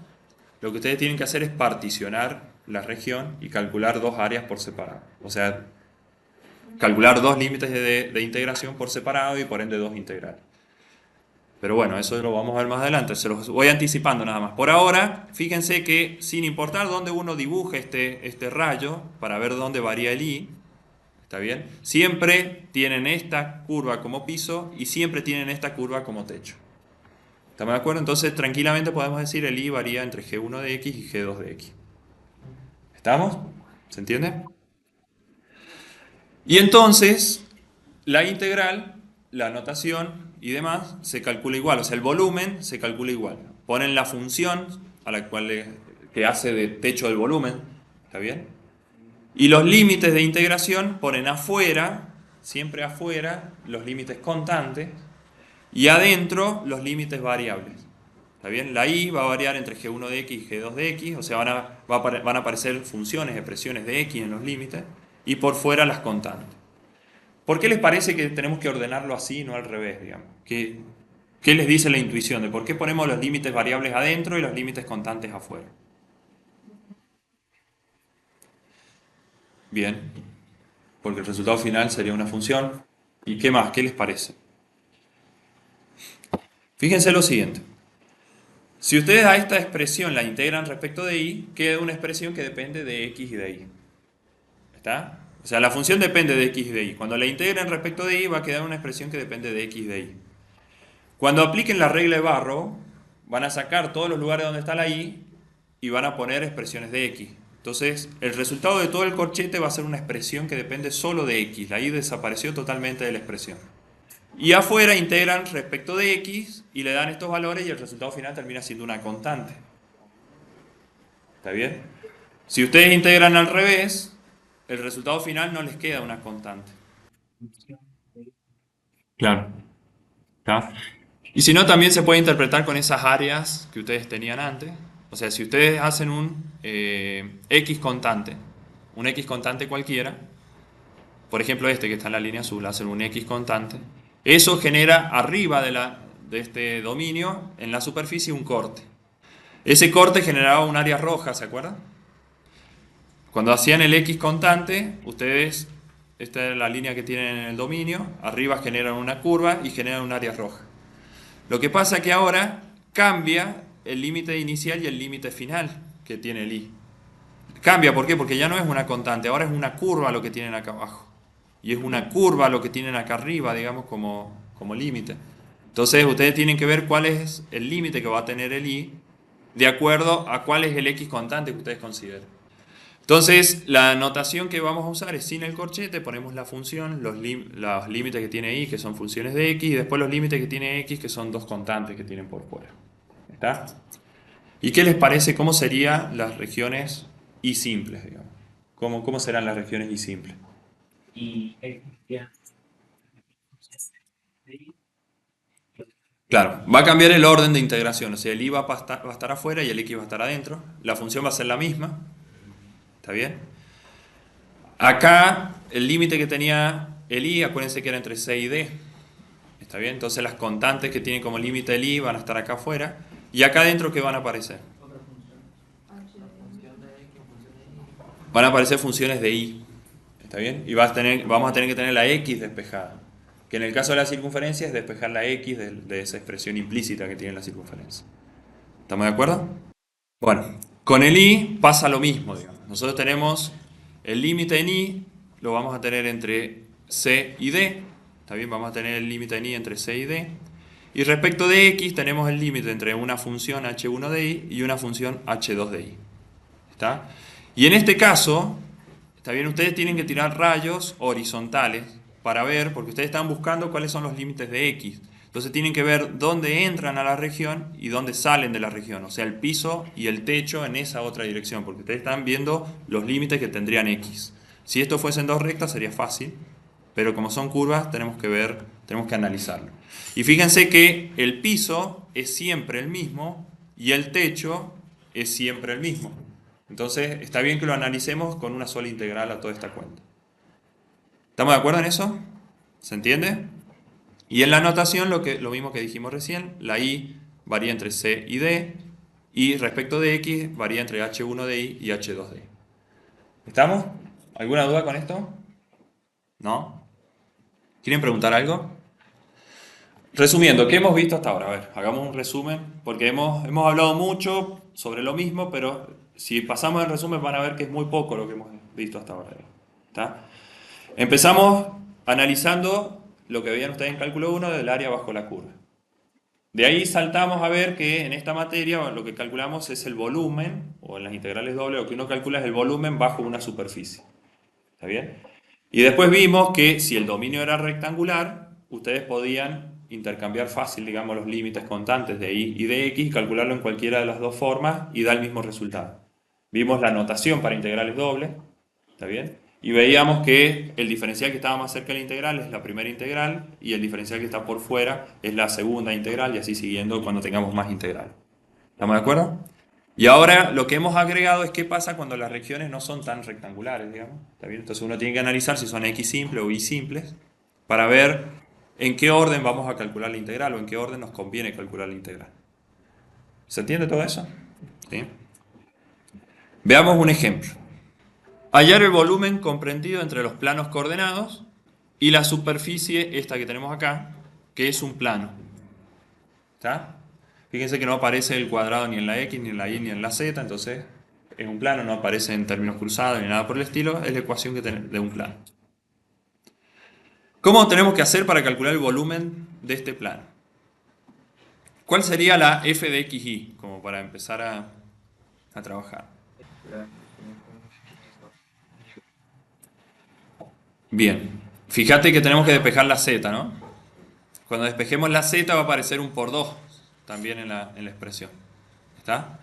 lo que ustedes tienen que hacer es particionar la región y calcular dos áreas por separado. O sea, calcular dos límites de integración por separado y por ende dos integrales. Pero bueno, eso lo vamos a ver más adelante, se los voy anticipando nada más. Por ahora, fíjense que sin importar dónde uno dibuje este rayo, para ver dónde varía el I, ¿está bien? Siempre tienen esta curva como piso y siempre tienen esta curva como techo. ¿Estamos de acuerdo? Entonces, tranquilamente podemos decir el I varía entre G1 de X y G2 de X. ¿Estamos? ¿Se entiende? Y entonces, la integral, la notación y demás se calcula igual, o sea, el volumen se calcula igual. Ponen la función a la cual que hace de techo del volumen, ¿está bien? Y los límites de integración ponen afuera, siempre afuera, los límites constantes y adentro los límites variables. ¿Está bien? La I va a variar entre G1 de X y G2 de X, o sea, van a aparecer funciones, expresiones de X en los límites y por fuera las constantes. ¿Por qué les parece que tenemos que ordenarlo así y no al revés, digamos? ¿Qué les dice la intuición de por qué ponemos los límites variables adentro y los límites constantes afuera? Bien, porque el resultado final sería una función. ¿Y qué más? ¿Qué les parece? Fíjense lo siguiente. Si ustedes a esta expresión la integran respecto de y, queda una expresión que depende de x y de y. ¿Está? O sea, la función depende de x y de y. Cuando la integran respecto de y, va a quedar una expresión que depende de x y de y. Cuando apliquen la regla de Barrow, van a sacar todos los lugares donde está la y y van a poner expresiones de x. Entonces, el resultado de todo el corchete va a ser una expresión que depende solo de x. La y desapareció totalmente de la expresión. Y afuera integran respecto de x y le dan estos valores y el resultado final termina siendo una constante. ¿Está bien? Si ustedes integran al revés, el resultado final no les queda una constante. Claro. ¿Está? Y si no, también se puede interpretar con esas áreas que ustedes tenían antes. O sea, si ustedes hacen un x constante cualquiera, por ejemplo este que está en la línea azul, hacen un x constante, eso genera arriba de este dominio, en la superficie, un corte. Ese corte generaba un área roja, ¿se acuerdan? Cuando hacían el x constante, ustedes, esta es la línea que tienen en el dominio, arriba generan una curva y generan un área roja. Lo que pasa es que ahora cambia el límite inicial y el límite final que tiene el i. Cambia, ¿por qué? Porque ya no es una constante, ahora es una curva lo que tienen acá abajo. Y es una curva lo que tienen acá arriba, digamos, como límite. Entonces ustedes tienen que ver cuál es el límite que va a tener el i de acuerdo a cuál es el x constante que ustedes consideren. Entonces la notación que vamos a usar es sin el corchete, ponemos la función, los límites que tiene i, que son funciones de x, y después los límites que tiene x, que son dos constantes que tienen por fuera. ¿Está? ¿Y qué les parece? ¿Cómo serían las regiones i simples, digamos? ¿Cómo serán las regiones i simples? Claro, va a cambiar el orden de integración, o sea, el i va a estar afuera y el x va a estar adentro. La función va a ser la misma, ¿está bien? Acá, el límite que tenía el i, acuérdense que era entre c y d, ¿está bien? Entonces las constantes que tienen como límite el i van a estar acá afuera. ¿Y acá adentro qué van a aparecer? Van a aparecer funciones de i, ¿está bien? Y vamos a tener que tener la x despejada. Que en el caso de la circunferencia es despejar la x de esa expresión implícita que tiene la circunferencia. ¿Estamos de acuerdo? Bueno, con el i pasa lo mismo, digamos. Nosotros tenemos el límite en i, lo vamos a tener entre c y d. ¿Está bien? Vamos a tener el límite en i entre c y d. Y respecto de x tenemos el límite entre una función h1 de i y una función h2 de i. ¿Está? Y en este caso, ¿está bien? Ustedes tienen que tirar rayos horizontales para ver, porque ustedes están buscando cuáles son los límites de x. Entonces tienen que ver dónde entran a la región y dónde salen de la región. O sea, el piso y el techo en esa otra dirección, porque ustedes están viendo los límites que tendrían x. Si esto fuesen dos rectas sería fácil, pero como son curvas tenemos que analizarlo. Y fíjense que el piso es siempre el mismo y el techo es siempre el mismo. Entonces está bien que lo analicemos con una sola integral a toda esta cuenta. ¿Estamos de acuerdo en eso? ¿Se entiende? Y en la notación lo mismo que dijimos recién, la i varía entre c y d, Y respecto de x, varía entre h1 de y h2 de y. ¿Estamos? ¿Alguna duda con esto? ¿No? ¿Quieren preguntar algo? Resumiendo, ¿qué hemos visto hasta ahora? A ver, hagamos un resumen, porque hemos hablado mucho sobre lo mismo, pero si pasamos el resumen van a ver que es muy poco lo que hemos visto hasta ahora. ¿Está? Empezamos analizando lo que veían ustedes en cálculo 1 del área bajo la curva. De ahí saltamos a ver que en esta materia lo que calculamos es el volumen, o en las integrales dobles lo que uno calcula es el volumen bajo una superficie. ¿Está bien? Y después vimos que si el dominio era rectangular, ustedes podían intercambiar fácil, digamos, los límites constantes de y y de x y calcularlo en cualquiera de las dos formas y da el mismo resultado. Vimos la notación para integrales dobles, ¿está bien? Y veíamos que el diferencial que estaba más cerca de la integral es la primera integral y el diferencial que está por fuera es la segunda integral y así siguiendo cuando tengamos más integral. ¿Estamos de acuerdo? Y ahora lo que hemos agregado es qué pasa cuando las regiones no son tan rectangulares, digamos. ¿Está bien? Entonces uno tiene que analizar si son x simples o y simples para ver en qué orden vamos a calcular la integral o en qué orden nos conviene calcular la integral. ¿Se entiende todo eso? ¿Sí? Veamos un ejemplo. Hallar el volumen comprendido entre los planos coordenados y la superficie, esta que tenemos acá, que es un plano. ¿Está? Fíjense que no aparece el cuadrado ni en la X, ni en la Y, ni en la Z, entonces es un plano, no aparece en términos cruzados ni nada por el estilo, es la ecuación de un plano. ¿Cómo tenemos que hacer para calcular el volumen de este plano? ¿Cuál sería la f de xy? Como para empezar a trabajar. Bien, fíjate que tenemos que despejar la z, ¿no? Cuando despejemos la z va a aparecer un por 2 también en la expresión. ¿Está?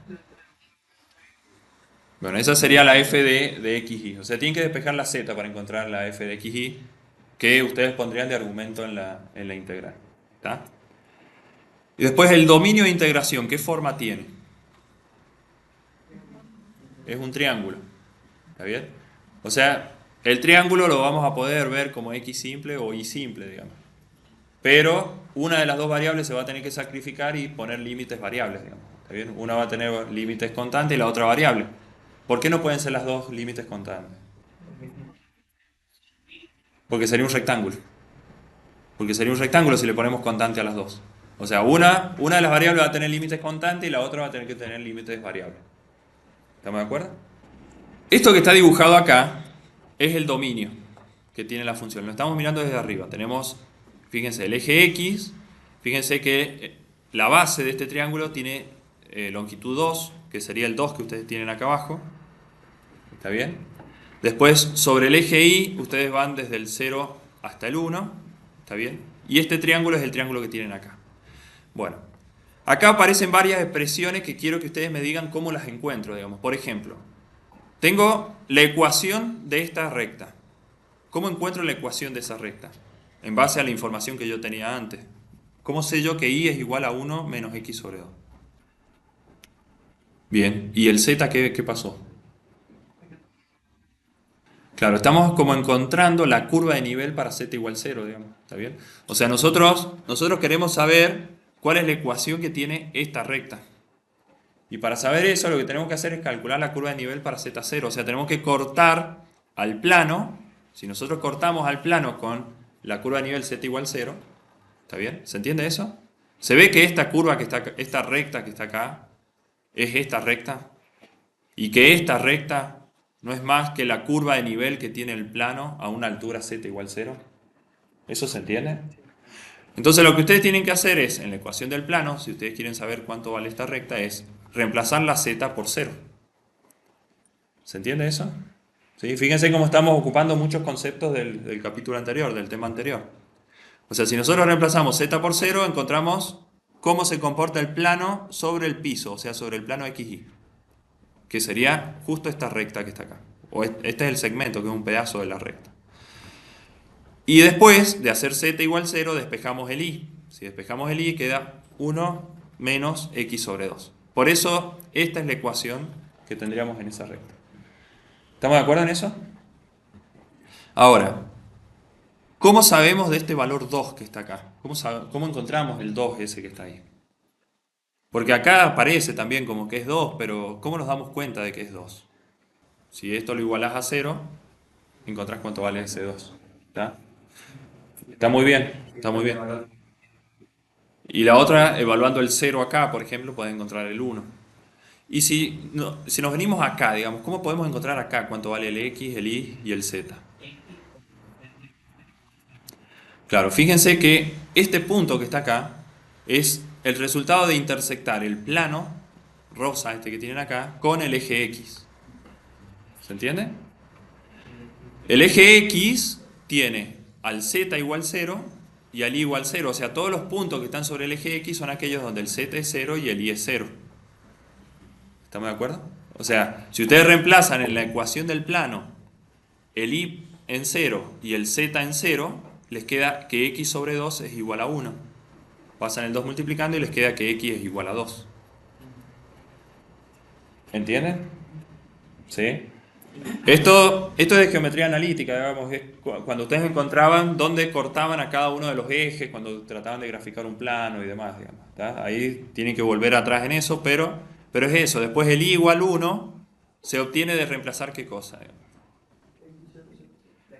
Bueno, esa sería la f de xy. O sea, tienen que despejar la z para encontrar la f de xy que ustedes pondrían de argumento en la integral. ¿Está? Y después el dominio de integración, ¿qué forma tiene? Es un triángulo. ¿Está bien? O sea, el triángulo lo vamos a poder ver como x simple o y simple, digamos. Pero una de las dos variables se va a tener que sacrificar y poner límites variables, digamos. ¿Está bien? Una va a tener límites constantes y la otra variable. ¿Por qué no pueden ser las dos límites constantes? Porque sería un rectángulo. Porque sería un rectángulo si le ponemos constante a las dos. O sea, una de las variables va a tener límites constantes y la otra va a tener que tener límites variables. ¿Estamos de acuerdo? Esto que está dibujado acá es el dominio que tiene la función. Lo estamos mirando desde arriba. Tenemos, fíjense, el eje X. Fíjense que la base de este triángulo tiene longitud 2, que sería el 2 que ustedes tienen acá abajo. ¿Está bien? Después, sobre el eje Y, ustedes van desde el 0 hasta el 1. ¿Está bien? Y este triángulo es el triángulo que tienen acá. Bueno, acá aparecen varias expresiones que quiero que ustedes me digan cómo las encuentro, digamos. Por ejemplo, tengo la ecuación de esta recta. ¿Cómo encuentro la ecuación de esa recta? En base a la información que yo tenía antes. ¿Cómo sé yo que y es igual a 1 menos x sobre 2? Bien, ¿y el z qué pasó? Claro, estamos como encontrando la curva de nivel para z igual 0, digamos. ¿Está bien? O sea, nosotros queremos saber cuál es la ecuación que tiene esta recta. Y para saber eso, lo que tenemos que hacer es calcular la curva de nivel para z0. O sea, tenemos que cortar al plano. Si nosotros cortamos al plano con la curva de nivel z igual 0, ¿está bien? ¿Se entiende eso? Se ve que esta curva que está acá, esta recta que está acá, es esta recta. Y que esta recta no es más que la curva de nivel que tiene el plano a una altura z igual 0. ¿Eso se entiende? Entonces lo que ustedes tienen que hacer es, en la ecuación del plano, si ustedes quieren saber cuánto vale esta recta, es reemplazar la z por 0. ¿Se entiende eso? ¿Sí? Fíjense cómo estamos ocupando muchos conceptos del capítulo anterior, del tema anterior. O sea, si nosotros reemplazamos z por 0, encontramos cómo se comporta el plano sobre el piso, o sea, sobre el plano XY. Que sería justo esta recta que está acá. O este es el segmento, que es un pedazo de la recta. Y después de hacer z igual 0, despejamos el y. Si despejamos el y, queda 1 menos x sobre 2. Por eso, esta es la ecuación que tendríamos en esa recta. ¿Estamos de acuerdo en eso? Ahora, ¿cómo sabemos de este valor 2 que está acá? ¿Cómo encontramos el 2 ese que está ahí? Porque acá aparece también como que es 2, pero ¿cómo nos damos cuenta de que es 2? Si esto lo igualas a 0, encontrás cuánto vale ese 2. ¿Está? Está muy bien, está muy bien. Y la otra, evaluando el 0 acá, por ejemplo, puedes encontrar el 1. Y si nos venimos acá, digamos, ¿cómo podemos encontrar acá cuánto vale el x, el y y el z? Claro, fíjense que este punto que está acá es el resultado de intersectar el plano rosa, este que tienen acá, con el eje x. ¿Se entiende? El eje x tiene al z igual 0 y al y igual 0. O sea, todos los puntos que están sobre el eje x son aquellos donde el z es 0 y el y es 0. ¿Estamos de acuerdo? O sea, si ustedes reemplazan en la ecuación del plano el y en 0 y el z en 0, les queda que x sobre 2 es igual a 1. Pasan el 2 multiplicando y les queda que x es igual a 2. ¿Entienden? ¿Sí? Esto es de geometría analítica, digamos, es cuando ustedes encontraban dónde cortaban a cada uno de los ejes, cuando trataban de graficar un plano y demás, digamos, ¿tá? Ahí tienen que volver atrás en eso, pero es eso. Después el y igual 1 se obtiene de reemplazar qué cosa, digamos.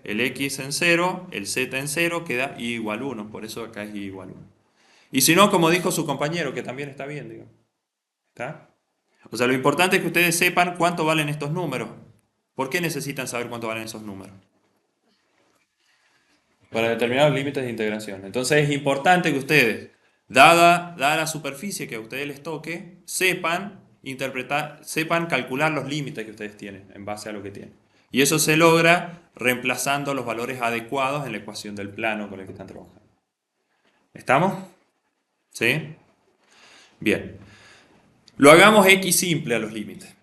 El x en 0, el z en 0, queda y igual 1, por eso acá es y igual 1. Y si no, como dijo su compañero, que también está bien, digamos, ¿está? O sea, lo importante es que ustedes sepan cuánto valen estos números. ¿Por qué necesitan saber cuánto valen esos números? Para determinar los límites de integración. Entonces es importante que ustedes, dada la superficie que a ustedes les toque, sepan interpretar, sepan calcular los límites que ustedes tienen en base a lo que tienen. Y eso se logra reemplazando los valores adecuados en la ecuación del plano con el que están trabajando. ¿Estamos? ¿Sí? Bien. Lo hagamos x simple a los límites.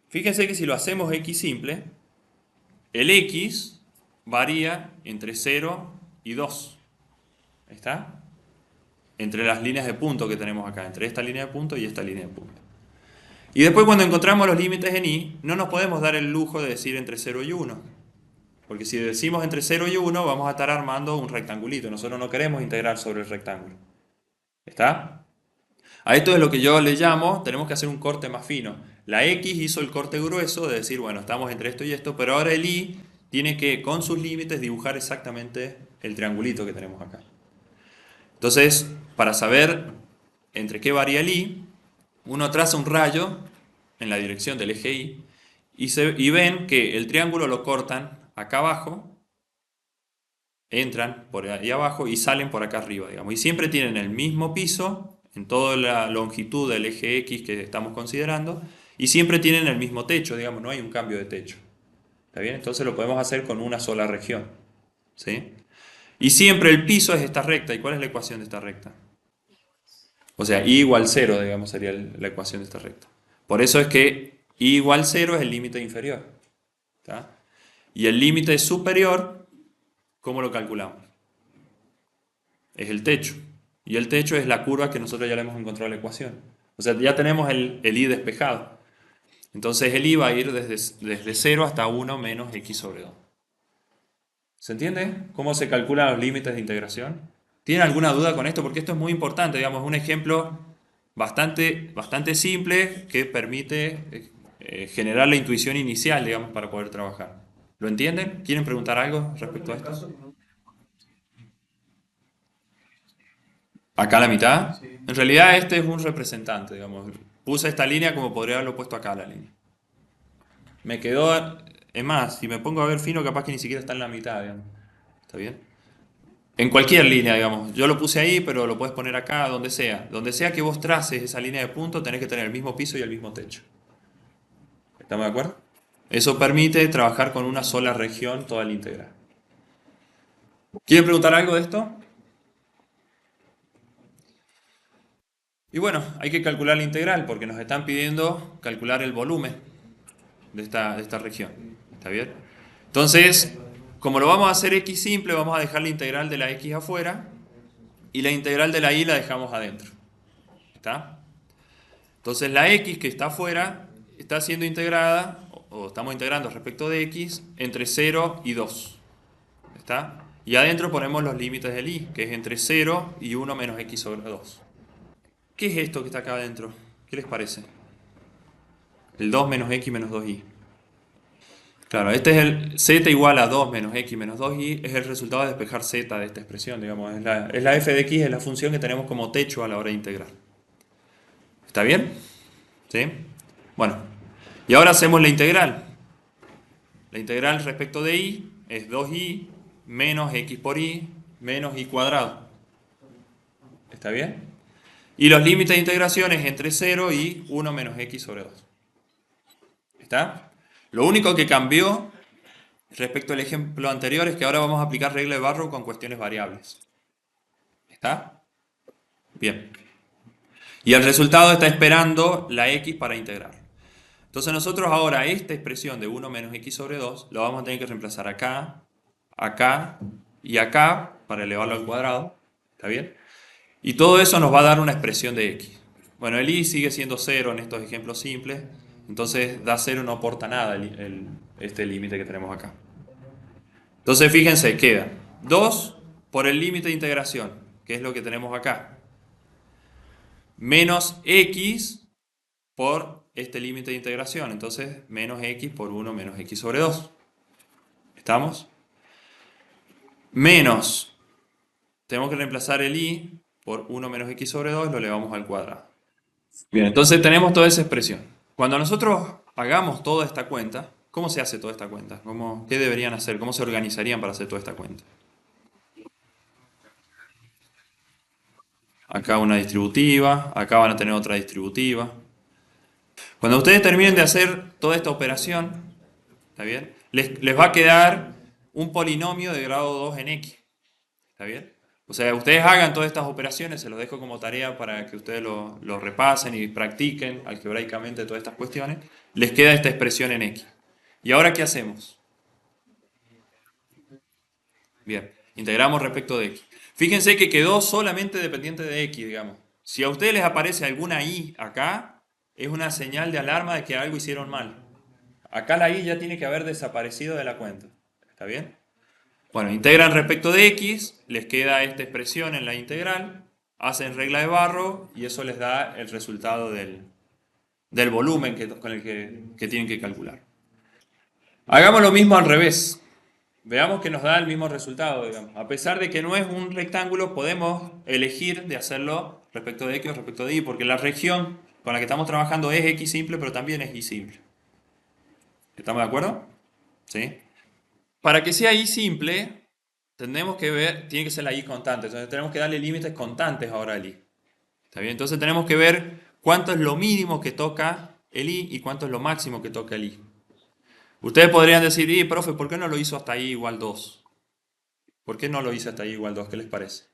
Fíjense que si lo hacemos x simple, el x varía entre 0 y 2. ¿Ahí está? Entre las líneas de punto que tenemos acá, entre esta línea de punto y esta línea de punto. Y después cuando encontramos los límites en y, no nos podemos dar el lujo de decir entre 0 y 1. Porque si decimos entre 0 y 1, vamos a estar armando un rectangulito. Nosotros no queremos integrar sobre el rectángulo. ¿Está? A esto es lo que yo le llamo, tenemos que hacer un corte más fino. La x hizo el corte grueso de decir, bueno, estamos entre esto y esto, pero ahora el y tiene que, con sus límites, dibujar exactamente el triangulito que tenemos acá. Entonces, para saber entre qué varía el y, uno traza un rayo en la dirección del eje y y ven que el triángulo lo cortan acá abajo, entran por ahí abajo y salen por acá arriba, digamos. Y siempre tienen el mismo piso en toda la longitud del eje X que estamos considerando, y siempre tienen el mismo techo, digamos, no hay un cambio de techo. ¿Está bien? Entonces lo podemos hacer con una sola región. ¿Sí? Y siempre el piso es esta recta. ¿Y cuál es la ecuación de esta recta? O sea, y igual 0, digamos, sería la ecuación de esta recta. Por eso es que y igual 0 es el límite inferior. ¿Está? Y el límite superior, ¿cómo lo calculamos? Es el techo. Y el techo es la curva que nosotros ya le hemos encontrado en la ecuación. O sea, ya tenemos el y despejado. Entonces el y va a ir desde 0 hasta 1 menos x sobre 2. ¿Se entiende cómo se calculan los límites de integración? ¿Tienen alguna duda con esto? Porque esto es muy importante, digamos, un ejemplo bastante simple que permite generar la intuición inicial, digamos, para poder trabajar. ¿Lo entienden? ¿Quieren preguntar algo respecto a esto? Acá a la mitad. En realidad este es un representante, digamos. Puse esta línea como podría haberlo puesto acá la línea. Me quedó, es más, si me pongo a ver fino, capaz que ni siquiera está en la mitad, digamos. ¿Está bien? En cualquier línea, digamos. Yo lo puse ahí, pero lo puedes poner acá, donde sea. Donde sea que vos traces esa línea de punto, tenés que tener el mismo piso y el mismo techo. ¿Estamos de acuerdo? Eso permite trabajar con una sola región toda la integral. ¿Quieren preguntar algo de esto? Y bueno, hay que calcular la integral porque nos están pidiendo calcular el volumen de esta región. ¿Está bien? Entonces, como lo vamos a hacer x simple, vamos a dejar la integral de la x afuera y la integral de la y la dejamos adentro. ¿Está? Entonces la x que está afuera está siendo integrada, o estamos integrando respecto de x, entre 0 y 2. ¿Está? Y adentro ponemos los límites del y, que es entre 0 y 1 menos x sobre 2. ¿Qué es esto que está acá adentro? ¿Qué les parece? El 2 menos x menos 2y. Claro, este es el z igual a 2 menos x menos 2y, es el resultado de despejar z de esta expresión, digamos. Es la f de x, es la función que tenemos como techo a la hora de integrar. ¿Está bien? ¿Sí? Bueno, y ahora hacemos la integral. La integral respecto de y es 2y menos x por y menos y cuadrado. ¿Está bien? Y los límites de integración es entre 0 y 1 menos x sobre 2. ¿Está? Lo único que cambió respecto al ejemplo anterior es que ahora vamos a aplicar regla de Barrow con cuestiones variables. ¿Está? Bien. Y el resultado está esperando la x para integrar. Entonces nosotros ahora esta expresión de 1 menos x sobre 2 lo vamos a tener que reemplazar acá, acá y acá para elevarlo al cuadrado. ¿Está bien? Y todo eso nos va a dar una expresión de x. Bueno, el y sigue siendo 0 en estos ejemplos simples. Entonces da 0, no aporta nada este límite que tenemos acá. Entonces fíjense, queda 2 por el límite de integración, que es lo que tenemos acá, menos x por este límite de integración. Entonces menos x por 1 menos x sobre 2. ¿Estamos? Menos, tenemos que reemplazar el y por 1 menos x sobre 2, lo elevamos al cuadrado. Bien, entonces tenemos toda esa expresión. Cuando nosotros hagamos toda esta cuenta, ¿cómo se hace toda esta cuenta? ¿Qué deberían hacer? ¿Cómo se organizarían para hacer toda esta cuenta? Acá una distributiva, acá van a tener otra distributiva. Cuando ustedes terminen de hacer toda esta operación, ¿está bien? Les va a quedar un polinomio de grado 2 en x. ¿Está bien? O sea, ustedes hagan todas estas operaciones, se los dejo como tarea para que ustedes lo repasen y practiquen algebraicamente todas estas cuestiones. Les queda esta expresión en x. ¿Y ahora qué hacemos? Bien, integramos respecto de x. Fíjense que quedó solamente dependiente de x, digamos. Si a ustedes les aparece alguna y acá, es una señal de alarma de que algo hicieron mal. Acá la y ya tiene que haber desaparecido de la cuenta. ¿Está bien? Bueno, integran respecto de x, les queda esta expresión en la integral, hacen regla de Barrow y eso les da el resultado del volumen con el que tienen que calcular. Hagamos lo mismo al revés. Veamos que nos da el mismo resultado, digamos. A pesar de que no es un rectángulo, podemos elegir de hacerlo respecto de x o respecto de y, porque la región con la que estamos trabajando es x simple, pero también es y simple. ¿Estamos de acuerdo? ¿Sí? Para que sea y simple, tenemos que ver, tiene que ser la y constante. Entonces tenemos que darle límites constantes ahora al y. ¿Está bien? Entonces tenemos que ver cuánto es lo mínimo que toca el y cuánto es lo máximo que toca el y. Ustedes podrían decir, profe, ¿por qué no lo hizo hasta i igual 2? ¿Por qué no lo hice hasta i igual 2? ¿Qué les parece?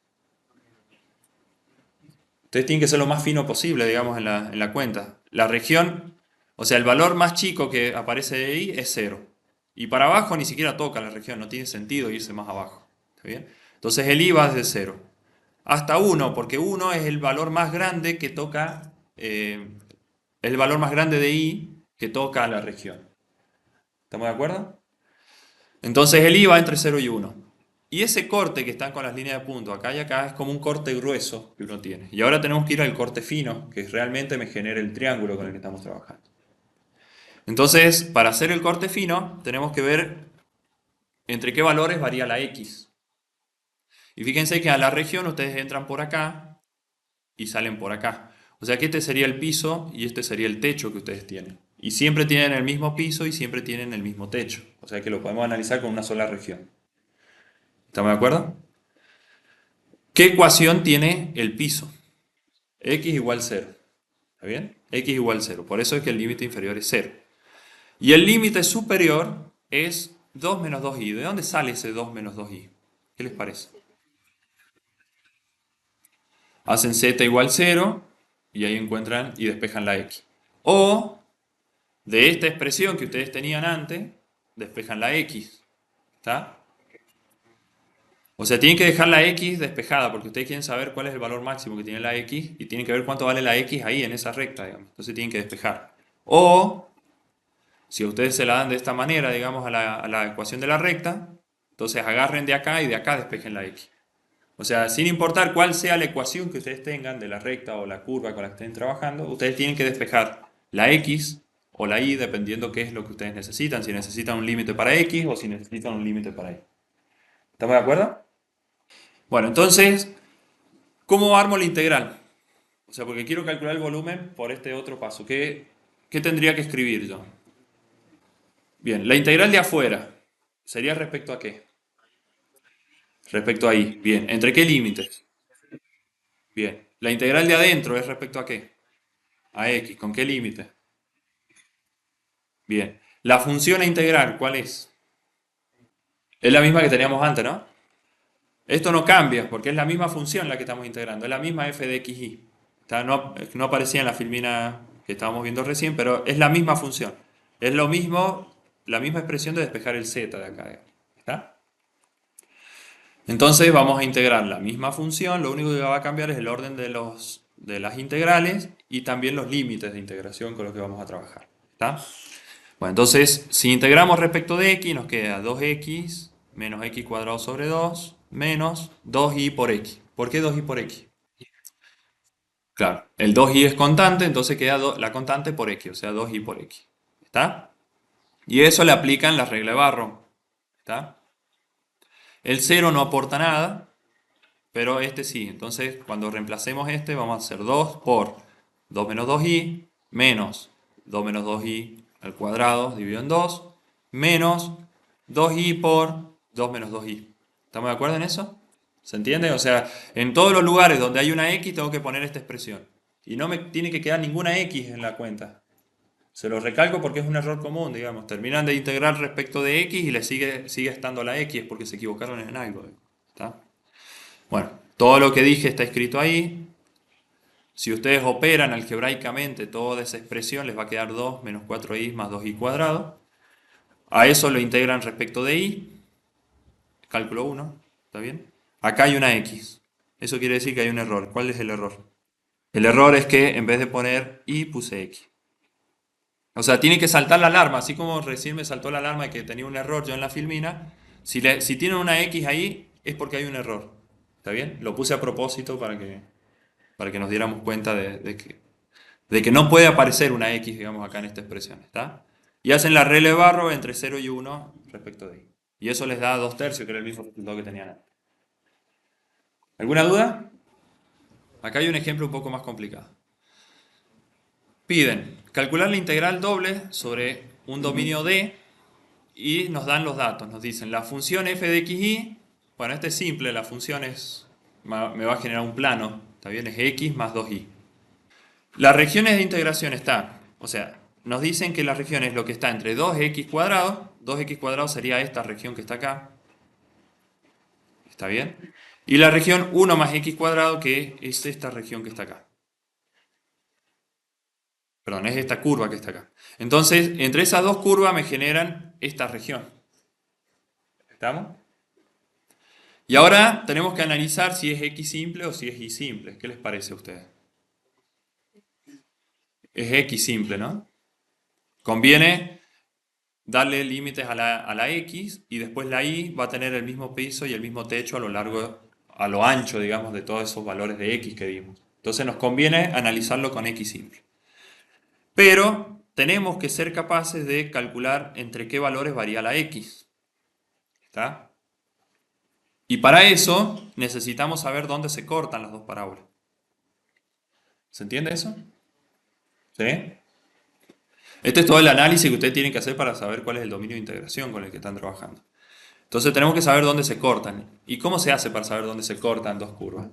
Ustedes tienen que ser lo más fino posible, digamos, en la cuenta. La región, o sea, el valor más chico que aparece de i es 0. Y para abajo ni siquiera toca la región, no tiene sentido irse más abajo. ¿Está bien? Entonces el i va desde 0 hasta 1, porque 1 es el valor más grande que toca, el valor más grande de i que toca a la región. ¿Estamos de acuerdo? Entonces el i va entre 0 y 1. Y ese corte que están con las líneas de punto acá y acá es como un corte grueso que uno tiene. Y ahora tenemos que ir al corte fino, que realmente me genera el triángulo con el que estamos trabajando. Entonces, para hacer el corte fino, tenemos que ver entre qué valores varía la x. Y fíjense que a la región ustedes entran por acá y salen por acá. O sea que este sería el piso y este sería el techo que ustedes tienen. Y siempre tienen el mismo piso y siempre tienen el mismo techo. O sea que lo podemos analizar con una sola región. ¿Estamos de acuerdo? ¿Qué ecuación tiene el piso? X igual 0. ¿Está bien? X igual 0. Por eso es que el límite inferior es 0. Y el límite superior es 2 menos 2i. ¿De dónde sale ese 2 menos 2i? ¿Qué les parece? Hacen z igual 0 y ahí encuentran y despejan la x. O de esta expresión que ustedes tenían antes, despejan la x. ¿Está? O sea, tienen que dejar la x despejada porque ustedes quieren saber cuál es el valor máximo que tiene la x y tienen que ver cuánto vale la x ahí en esa recta, digamos. Entonces tienen que despejar. O, si ustedes se la dan de esta manera, digamos, a la ecuación de la recta, entonces agarren de acá y de acá despejen la x. O sea, sin importar cuál sea la ecuación que ustedes tengan de la recta o la curva con la que estén trabajando, ustedes tienen que despejar la x o la y dependiendo qué es lo que ustedes necesitan. Si necesitan un límite para x o si necesitan un límite para y. ¿Estamos de acuerdo? Bueno, entonces, ¿cómo armo la integral? O sea, porque quiero calcular el volumen por este otro paso. ¿Qué tendría que escribir yo? Bien, la integral de afuera sería respecto a qué? Respecto a y. Bien, ¿entre qué límites? Bien, la integral de adentro es respecto a qué? A x. ¿Con qué límite? Bien, la función integral, ¿cuál es? Es la misma que teníamos antes, ¿no? Esto no cambia porque es la misma función la que estamos integrando, es la misma f de x y. No aparecía en la filmina que estábamos viendo recién, pero es la misma función. Es lo mismo, la misma expresión de despejar el z de acá. ¿Está? Entonces vamos a integrar la misma función, lo único que va a cambiar es el orden de las integrales y también los límites de integración con los que vamos a trabajar. ¿Está? Bueno, entonces si integramos respecto de x nos queda 2x menos x cuadrado sobre 2 menos 2y por x. ¿Por qué 2y por x? Claro, el 2y es constante, entonces queda la constante por x, o sea 2y por x. ¿Está? Y eso le aplican la regla de Barrow. ¿Está? El 0 no aporta nada, pero este sí. Entonces, cuando reemplacemos este, vamos a hacer 2 por 2 menos 2y menos 2 menos 2y al cuadrado dividido en 2 menos 2y por 2 menos 2y. ¿Estamos de acuerdo en eso? ¿Se entiende? O sea, en todos los lugares donde hay una x tengo que poner esta expresión. Y no me tiene que quedar ninguna x en la cuenta. Se lo recalco porque es un error común, digamos. Terminan de integrar respecto de x y le sigue estando la x porque se equivocaron en algo. ¿Está? Bueno, todo lo que dije está escrito ahí. Si ustedes operan algebraicamente toda esa expresión, les va a quedar 2 menos 4y más 2y cuadrado. A eso lo integran respecto de y. Cálculo 1, ¿está bien? Acá hay una x. Eso quiere decir que hay un error. ¿Cuál es el error? El error es que en vez de poner y puse x. O sea, tiene que saltar la alarma. Así como recién me saltó la alarma de que tenía un error yo en la filmina. Si tienen una x ahí, es porque hay un error. ¿Está bien? Lo puse a propósito para que nos diéramos cuenta de que no puede aparecer una x, digamos, acá en esta expresión. ¿Está? Y hacen la regla de Barrow entre 0 y 1 respecto de y. Y eso les da 2/3, que era el mismo resultado que tenían antes. ¿Alguna duda? Acá hay un ejemplo un poco más complicado. Piden calcular la integral doble sobre un dominio D y nos dan los datos. Nos dicen la función f de xy, bueno, este es simple, la función me va a generar un plano, ¿está bien? Es x más 2y. Las regiones de integración están, o sea, nos dicen que la región es lo que está entre 2x cuadrado, 2x cuadrado sería esta región que está acá, ¿está bien? Y la región 1 más x cuadrado, que es esta región que está acá. Perdón, es esta curva que está acá. Entonces, entre esas dos curvas me generan esta región. ¿Estamos? Y ahora tenemos que analizar si es x simple o si es y simple. ¿Qué les parece a ustedes? Es x simple, ¿no? Conviene darle límites a la x y después la y va a tener el mismo piso y el mismo techo a lo ancho, digamos, de todos esos valores de x que vimos. Entonces nos conviene analizarlo con x simple. Pero tenemos que ser capaces de calcular entre qué valores varía la x. ¿Está? Y para eso necesitamos saber dónde se cortan las dos parábolas. ¿Se entiende eso? ¿Sí? Este es todo el análisis que ustedes tienen que hacer para saber cuál es el dominio de integración con el que están trabajando. Entonces tenemos que saber dónde se cortan. ¿Y cómo se hace para saber dónde se cortan dos curvas?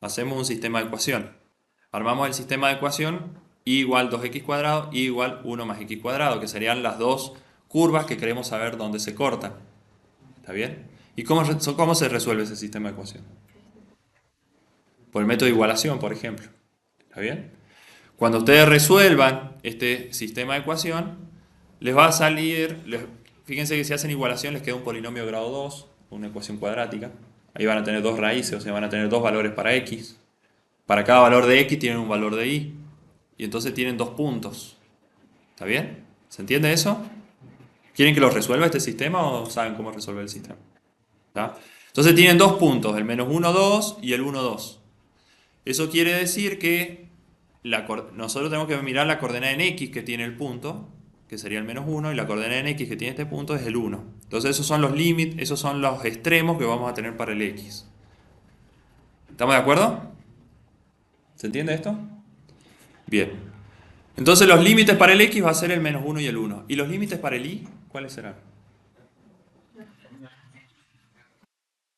Hacemos un sistema de ecuación. Armamos el sistema de ecuación y igual 2x cuadrado y igual 1 más x cuadrado, que serían las dos curvas que queremos saber dónde se cortan. ¿Está bien? ¿Y cómo se resuelve ese sistema de ecuación? Por el método de igualación, por ejemplo. ¿Está bien? Cuando ustedes resuelvan este sistema de ecuación, les va a salir, fíjense que si hacen igualación les queda un polinomio de grado 2, una ecuación cuadrática. Ahí van a tener dos raíces, o sea, van a tener dos valores para x. Para cada valor de x tienen un valor de y. Y entonces tienen dos puntos. ¿Está bien? ¿Se entiende eso? ¿Quieren que lo resuelva este sistema o saben cómo resolver el sistema? ¿Está? Entonces tienen dos puntos, el menos 1, 2 y el 1, 2. Eso quiere decir que nosotros tenemos que mirar la coordenada en X que tiene el punto, que sería el menos 1, y la coordenada en X que tiene este punto es el 1. Entonces esos son los límites, esos son los extremos que vamos a tener para el X. ¿Estamos de acuerdo? ¿Se entiende esto? Bien. Entonces los límites para el X va a ser el menos 1 y el 1. ¿Y los límites para el Y? ¿Cuáles serán?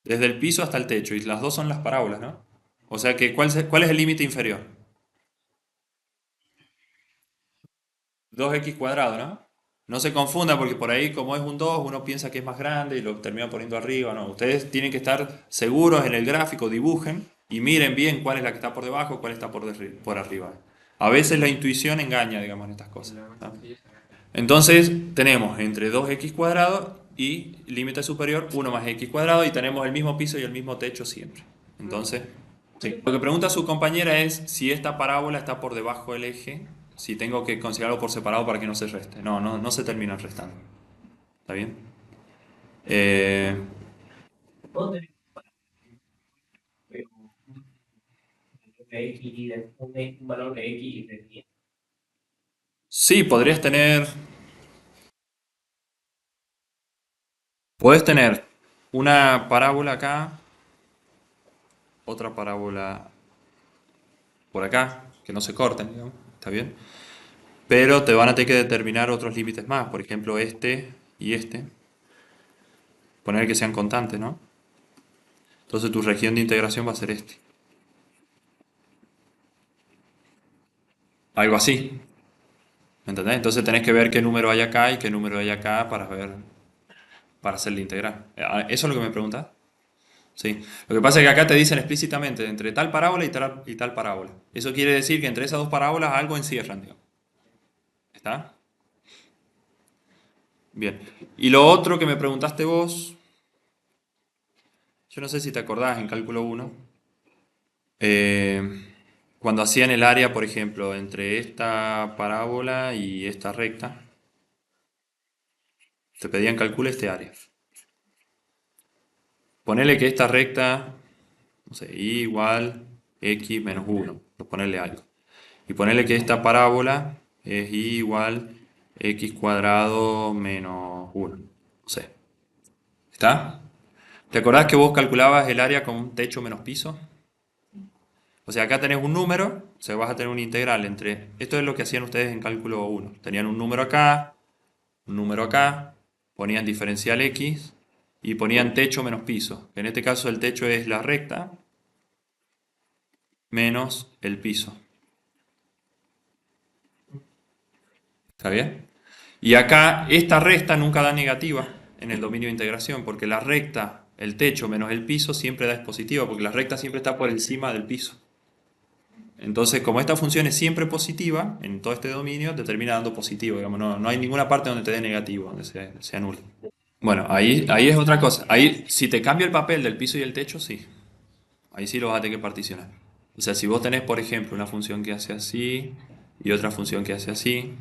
Desde el piso hasta el techo, y las dos son las parábolas, ¿no? O sea que, ¿cuál es el límite inferior? 2x cuadrado, ¿no? No se confunda porque por ahí como es un 2 uno piensa que es más grande y lo termina poniendo arriba, ¿no? Ustedes tienen que estar seguros en el gráfico, dibujen y miren bien cuál es la que está por debajo, cuál está por arriba. A veces la intuición engaña, digamos, en estas cosas, ¿no? Entonces tenemos entre 2x cuadrado y límite superior 1 más x cuadrado y tenemos el mismo piso y el mismo techo siempre. Entonces, sí. Lo que pregunta su compañera es si esta parábola está por debajo del eje, si tengo que considerarlo por separado para que no se reste. No se terminan restando. ¿Está bien? Un valor de X y de Y. Sí, puedes tener una parábola acá, otra parábola por acá, que no se corten, digamos, ¿está bien? Pero te van a tener que determinar otros límites más, por ejemplo este y este. Poner que sean constantes, ¿no? Entonces tu región de integración va a ser este. Algo así. ¿Me entendés? Entonces tenés que ver qué número hay acá y qué número hay acá para hacer la integral. ¿Eso es lo que me preguntas? Sí. Lo que pasa es que acá te dicen explícitamente entre tal parábola y tal parábola. Eso quiere decir que entre esas dos parábolas algo encierran, digamos. ¿Está? Bien. Y lo otro que me preguntaste vos, yo no sé si te acordás en cálculo 1, cuando hacían el área, por ejemplo, entre esta parábola y esta recta, te pedían calcule este área. Ponele que esta recta, no sé, y igual x menos 1, por ponerle algo. Y ponele que esta parábola es y igual x cuadrado menos 1, no sé. ¿Está? ¿Te acordás que vos calculabas el área con un techo menos piso? O sea, acá tenés un número, o sea, vas a tener un integral entre... Esto es lo que hacían ustedes en cálculo 1. Tenían un número acá, ponían diferencial x y ponían techo menos piso. En este caso el techo es la recta menos el piso. ¿Está bien? Y acá esta recta nunca da negativa en el dominio de integración, porque la recta, el techo menos el piso siempre da expositiva, porque la recta siempre está por encima del piso. Entonces, como esta función es siempre positiva, en todo este dominio te termina dando positivo, digamos, no hay ninguna parte donde te dé negativo, donde se anule. Bueno, ahí es otra cosa. Ahí, si te cambia el papel del piso y el techo, sí. Ahí sí lo vas a tener que particionar. O sea, si vos tenés, por ejemplo, una función que hace así y otra función que hace así,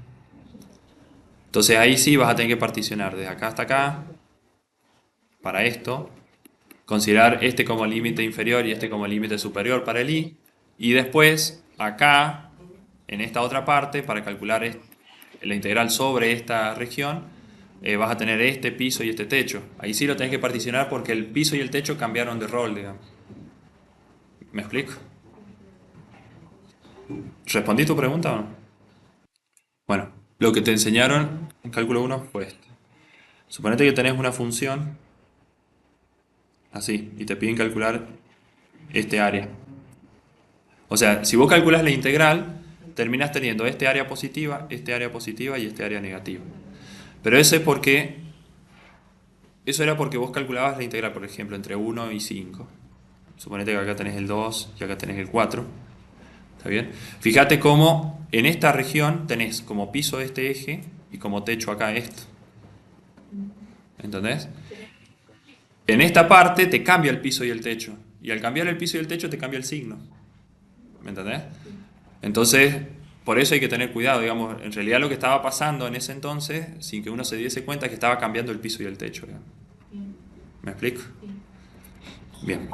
entonces ahí sí vas a tener que particionar desde acá hasta acá, para esto, considerar este como límite inferior y este como límite superior para el y después acá, en esta otra parte, para calcular la integral sobre esta región, vas a tener este piso y este techo. Ahí sí lo tenés que particionar porque el piso y el techo cambiaron de rol, digamos. ¿Me explico? ¿Respondí tu pregunta o no? Bueno, lo que te enseñaron en cálculo 1 fue esto. Suponete que tenés una función así y te piden calcular este área. O sea, si vos calculas la integral, terminas teniendo este área positiva y este área negativa. Pero eso era porque vos calculabas la integral, por ejemplo, entre 1 y 5. Suponete que acá tenés el 2 y acá tenés el 4. ¿Está bien? Fíjate cómo en esta región tenés como piso este eje y como techo acá esto. ¿Entendés? En esta parte te cambia el piso y el techo. Y al cambiar el piso y el techo te cambia el signo. ¿Me entendés? Entonces, por eso hay que tener cuidado. Digamos, en realidad lo que estaba pasando en ese entonces, sin que uno se diese cuenta, es que estaba cambiando el piso y el techo. Digamos. ¿Me explico? Bien.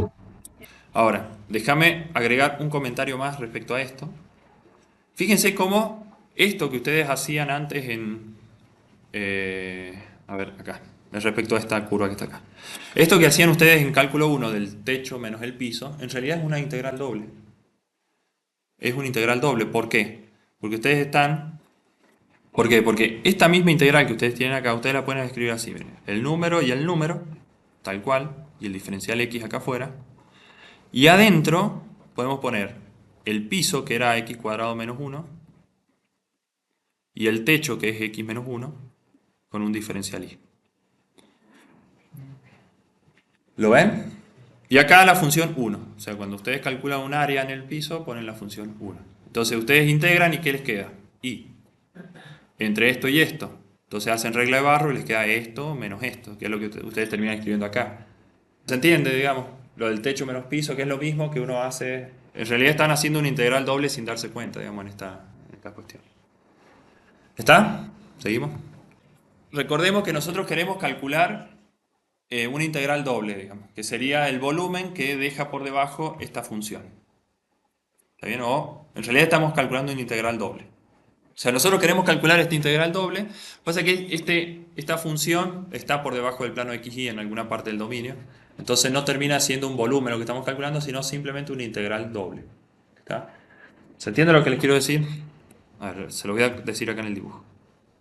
Ahora, déjame agregar un comentario más respecto a esto. Fíjense cómo esto que ustedes hacían antes en... a ver, acá, respecto a esta curva que está acá. Esto que hacían ustedes en cálculo 1 del techo menos el piso, en realidad es una integral doble. Es una integral doble. ¿Por qué? Porque ustedes están... ¿Por qué? Porque esta misma integral que ustedes tienen acá, ustedes la pueden escribir así, miren. El número y el número, tal cual, y el diferencial x acá afuera. Y adentro podemos poner el piso, que era x cuadrado menos 1, y el techo, que es x menos 1, con un diferencial y. ¿Lo ven? Y acá la función 1. O sea, cuando ustedes calculan un área en el piso, ponen la función 1. Entonces ustedes integran y ¿qué les queda? Y. Entre esto y esto. Entonces hacen regla de barro y les queda esto menos esto, que es lo que ustedes terminan escribiendo acá. ¿Se entiende, digamos? Lo del techo menos piso, que es lo mismo que uno hace... En realidad están haciendo una integral doble sin darse cuenta, digamos, en esta cuestión. ¿Está? ¿Seguimos? Recordemos que nosotros queremos calcular una integral doble, digamos, que sería el volumen que deja por debajo esta función. ¿Está bien? O en realidad estamos calculando una integral doble. O sea, nosotros queremos calcular esta integral doble. Pasa que esta función está por debajo del plano xy en alguna parte del dominio. Entonces no termina siendo un volumen lo que estamos calculando, sino simplemente una integral doble. ¿Está? ¿Se entiende lo que les quiero decir? A ver, se lo voy a decir acá en el dibujo.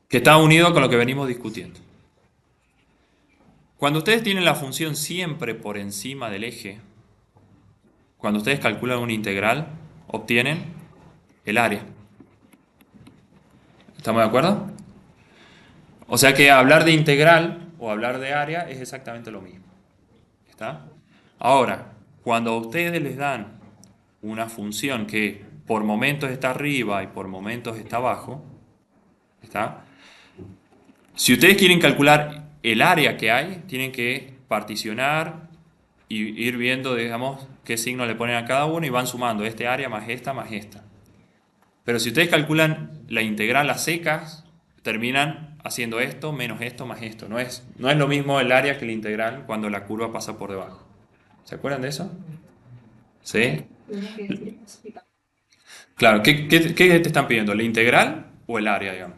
Que está unido con lo que venimos discutiendo. Cuando ustedes tienen la función siempre por encima del eje, cuando ustedes calculan una integral, obtienen el área. ¿Estamos de acuerdo? O sea que hablar de integral o hablar de área es exactamente lo mismo. ¿Está? Ahora, cuando a ustedes les dan una función que por momentos está arriba y por momentos está abajo, ¿está? Si ustedes quieren calcular el área que hay, tienen que particionar y ir viendo, digamos, qué signo le ponen a cada uno y van sumando este área más esta más esta. Pero si ustedes calculan la integral a secas, terminan haciendo esto menos esto más esto. No es lo mismo el área que la integral cuando la curva pasa por debajo. ¿Se acuerdan de eso? ¿Sí? Claro, ¿qué te están pidiendo? ¿La integral o el área, digamos?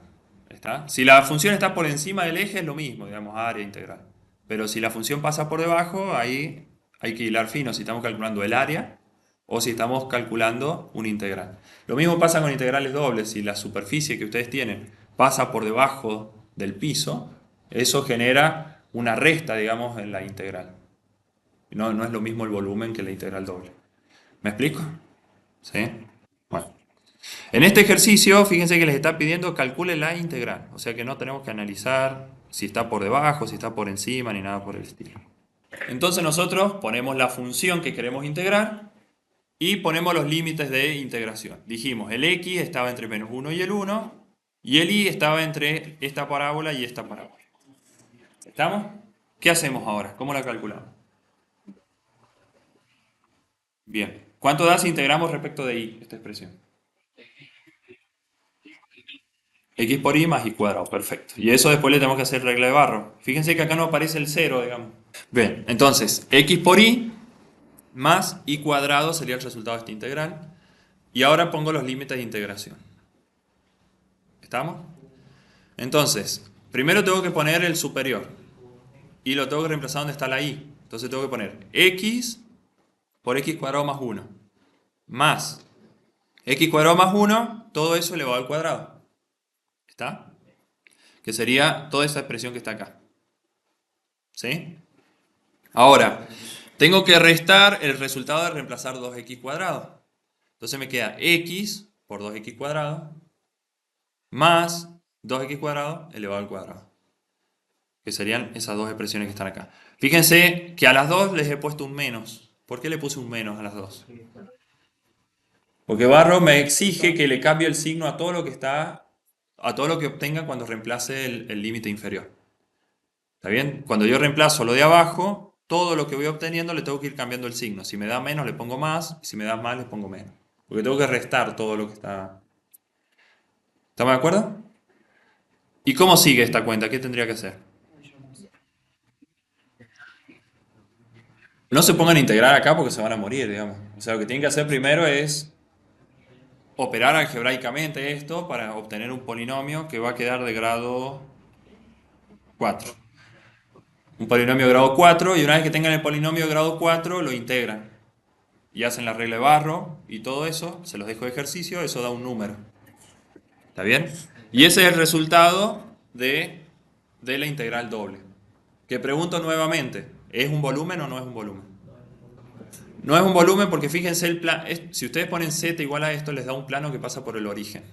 ¿Está? Si la función está por encima del eje es lo mismo, digamos, área integral. Pero si la función pasa por debajo, ahí hay que hilar fino si estamos calculando el área o si estamos calculando una integral. Lo mismo pasa con integrales dobles. Si la superficie que ustedes tienen pasa por debajo del piso, eso genera una resta, digamos, en la integral. No es lo mismo el volumen que la integral doble. ¿Me explico? ¿Sí? Bueno. En este ejercicio, fíjense que les está pidiendo calcule la integral. O sea que no tenemos que analizar si está por debajo, si está por encima, ni nada por el estilo. Entonces nosotros ponemos la función que queremos integrar y ponemos los límites de integración. Dijimos, el x estaba entre menos 1 y el 1, y el y estaba entre esta parábola y esta parábola. ¿Estamos? ¿Qué hacemos ahora? ¿Cómo la calculamos? Bien. ¿Cuánto da si integramos respecto de y, esta expresión? X por y más y cuadrado, perfecto. Y eso después le tenemos que hacer regla de barro. Fíjense que acá no aparece el 0, digamos. Bien, entonces, X por y más y cuadrado sería el resultado de esta integral. Y ahora pongo los límites de integración. ¿Estamos? Entonces, primero tengo que poner el superior. Y lo tengo que reemplazar donde está la y. Entonces tengo que poner x por x cuadrado más 1. Más x cuadrado más 1, todo eso elevado al cuadrado. ¿Está? Que sería toda esa expresión que está acá. ¿Sí? Ahora, tengo que restar el resultado de reemplazar 2x cuadrado. Entonces me queda x por 2x cuadrado más 2x cuadrado elevado al cuadrado. Que serían esas dos expresiones que están acá. Fíjense que a las dos les he puesto un menos. ¿Por qué le puse un menos a las dos? Porque Barro me exige que le cambie el signo a todo lo que está, a todo lo que obtenga cuando reemplace el límite inferior. ¿Está bien? Cuando yo reemplazo lo de abajo, todo lo que voy obteniendo le tengo que ir cambiando el signo. Si me da menos le pongo más, si me da más le pongo menos. Porque tengo que restar todo lo que está... ¿Estamos de acuerdo? ¿Y cómo sigue esta cuenta? ¿Qué tendría que hacer? No se pongan a integrar acá porque se van a morir, digamos. O sea, lo que tienen que hacer primero es operar algebraicamente esto para obtener un polinomio que va a quedar de grado 4. Un polinomio de grado 4 y una vez que tengan el polinomio de grado 4 lo integran. Y hacen la regla de Barrow y todo eso, se los dejo de ejercicio, eso da un número. ¿Está bien? Y ese es el resultado de la integral doble. Que pregunto nuevamente, ¿es un volumen o no es un volumen? No es un volumen porque fíjense, si ustedes ponen z igual a esto, les da un plano que pasa por el origen.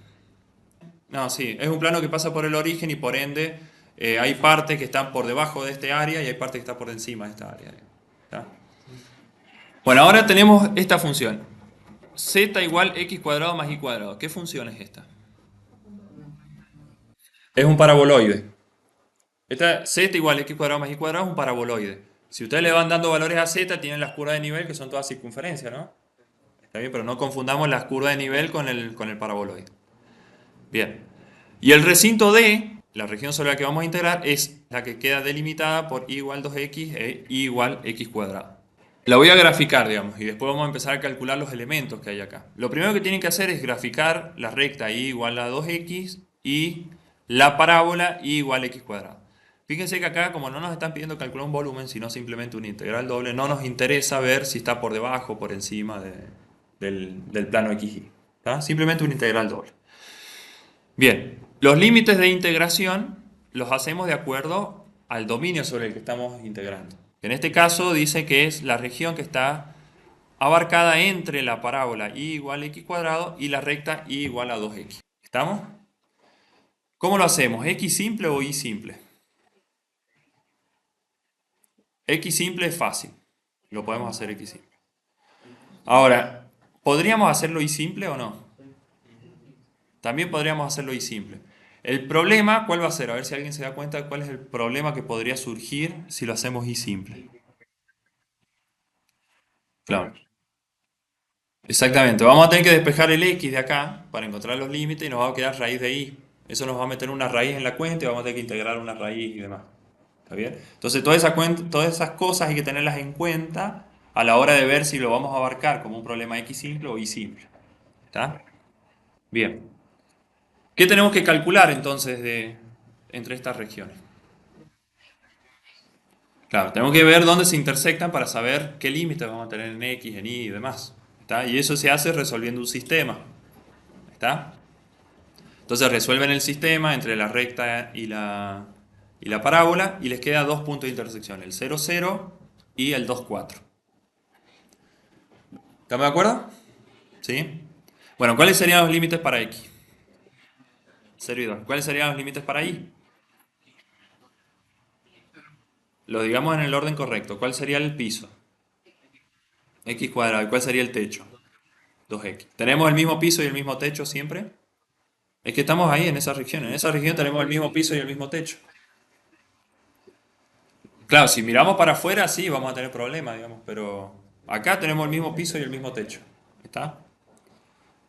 No, sí, es un plano que pasa por el origen y por ende hay partes que están por debajo de este área y hay partes que están por encima de esta área. ¿Está? Bueno, ahora tenemos esta función. Z igual x cuadrado más y cuadrado. ¿Qué función es esta? Es un paraboloide. Esta z igual x cuadrado más y cuadrado es un paraboloide. Si ustedes le van dando valores a z, tienen las curvas de nivel que son todas circunferencias, ¿no? Está bien, pero no confundamos las curvas de nivel con el paraboloide. Bien. Y el recinto D, la región sobre la que vamos a integrar, es la que queda delimitada por y igual 2x e y igual x cuadrado. La voy a graficar, digamos, y después vamos a empezar a calcular los elementos que hay acá. Lo primero que tienen que hacer es graficar la recta y igual a 2x y la parábola y igual a x cuadrado. Fíjense que acá, como no nos están pidiendo calcular un volumen, sino simplemente una integral doble, no nos interesa ver si está por debajo o por encima del plano xy. ¿Tá? Simplemente una integral doble. Bien, los límites de integración los hacemos de acuerdo al dominio sobre el que estamos integrando. En este caso dice que es la región que está abarcada entre la parábola y igual a x cuadrado y la recta y igual a 2x. ¿Estamos? ¿Cómo lo hacemos? ¿X simple o y simple? X simple es fácil. Lo podemos hacer x simple. Ahora, ¿podríamos hacerlo y simple o no? También podríamos hacerlo y simple. El problema, ¿cuál va a ser? A ver si alguien se da cuenta de cuál es el problema que podría surgir si lo hacemos y simple. Claro. Exactamente. Vamos a tener que despejar el x de acá para encontrar los límites y nos va a quedar raíz de y. Eso nos va a meter una raíz en la cuenta y vamos a tener que integrar una raíz y demás. ¿Está bien? Entonces todas esas cosas hay que tenerlas en cuenta a la hora de ver si lo vamos a abarcar como un problema x simple o y simple. ¿Está? Bien. ¿Qué tenemos que calcular entonces entre estas regiones? Claro, tenemos que ver dónde se intersectan para saber qué límites vamos a tener en x, en y y demás. ¿Está? Y eso se hace resolviendo un sistema. ¿Está? Entonces resuelven el sistema entre la recta y la parábola y les queda dos puntos de intersección, el 0, 0 y el 2, 4. ¿Estamos de acuerdo? ¿Sí? Bueno, ¿cuáles serían los límites para x? 0 y 2. ¿Cuáles serían los límites para y? Lo digamos en el orden correcto. ¿Cuál sería el piso? X cuadrado. ¿Y cuál sería el techo? 2x. ¿Tenemos el mismo piso y el mismo techo siempre? Es que estamos ahí en esa región. En esa región tenemos el mismo piso y el mismo techo. Claro, si miramos para afuera sí vamos a tener problemas, digamos, pero acá tenemos el mismo piso y el mismo techo. ¿Está?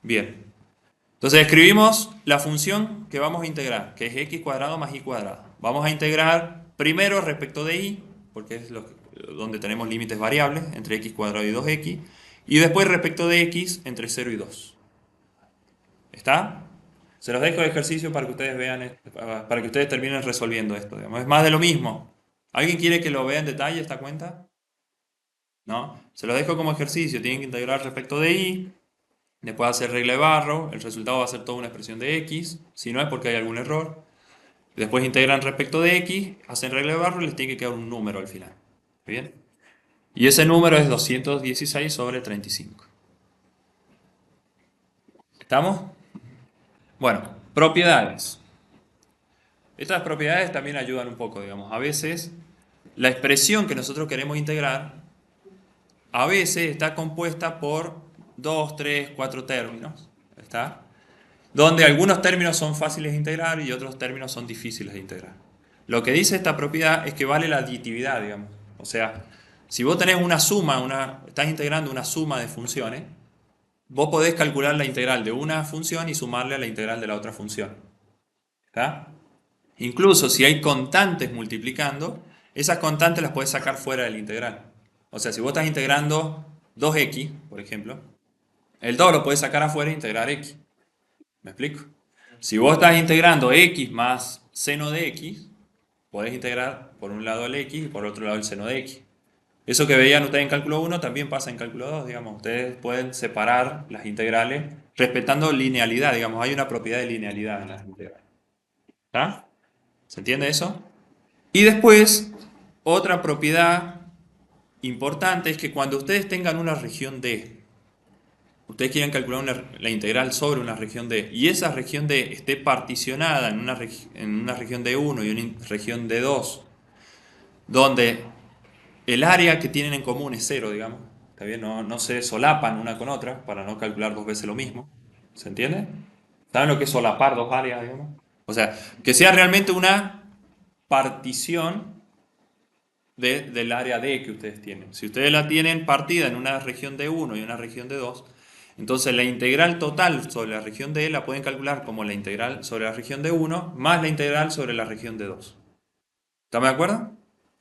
Bien. Entonces escribimos la función que vamos a integrar, que es x cuadrado más y cuadrado. Vamos a integrar primero respecto de y, porque es donde tenemos límites variables, entre x cuadrado y 2x, y después respecto de x, entre 0 y 2. ¿Está? Se los dejo de ejercicio para que ustedes vean, para que ustedes terminen resolviendo esto, digamos. Es más de lo mismo. ¿Alguien quiere que lo vea en detalle esta cuenta? ¿No? Se los dejo como ejercicio. Tienen que integrar respecto de y. Después hacer regla de Barrow. El resultado va a ser toda una expresión de x. Si no es porque hay algún error. Después integran respecto de x. Hacen regla de Barrow y les tiene que quedar un número al final. ¿Bien? Y ese número es 216 sobre 35. ¿Estamos? Bueno, propiedades. Estas propiedades también ayudan un poco, digamos. A veces la expresión que nosotros queremos integrar a veces está compuesta por 2, 3, 4 términos. ¿Está? Donde algunos términos son fáciles de integrar y otros términos son difíciles de integrar. Lo que dice esta propiedad es que vale la aditividad, digamos. O sea, si vos tenés una suma, estás integrando una suma de funciones, vos podés calcular la integral de una función y sumarle a la integral de la otra función. ¿Está? Incluso si hay constantes multiplicando, esas constantes las podés sacar fuera de la integral. O sea, si vos estás integrando 2x, por ejemplo, el 2 lo podés sacar afuera e integrar x. ¿Me explico? Si vos estás integrando x más seno de x, podés integrar por un lado el x y por otro lado el seno de x. Eso que veían ustedes en cálculo 1 también pasa en cálculo 2, digamos. Ustedes pueden separar las integrales respetando linealidad, digamos. Hay una propiedad de linealidad en las integrales. ¿Está? ¿Se entiende eso? Y después, otra propiedad importante es que cuando ustedes tengan una región D, ustedes quieren calcular la integral sobre una región D, y esa región D esté particionada en una región D1 y una región D2, donde el área que tienen en común es cero, digamos. ¿Está bien? No se solapan una con otra para no calcular dos veces lo mismo. ¿Se entiende? ¿Saben lo que es solapar dos áreas, digamos? O sea, que sea realmente una partición del área D que ustedes tienen. Si ustedes la tienen partida en una región D1 y una región D2, entonces la integral total sobre la región D la pueden calcular como la integral sobre la región D1 más la integral sobre la región D2. ¿Estamos de acuerdo?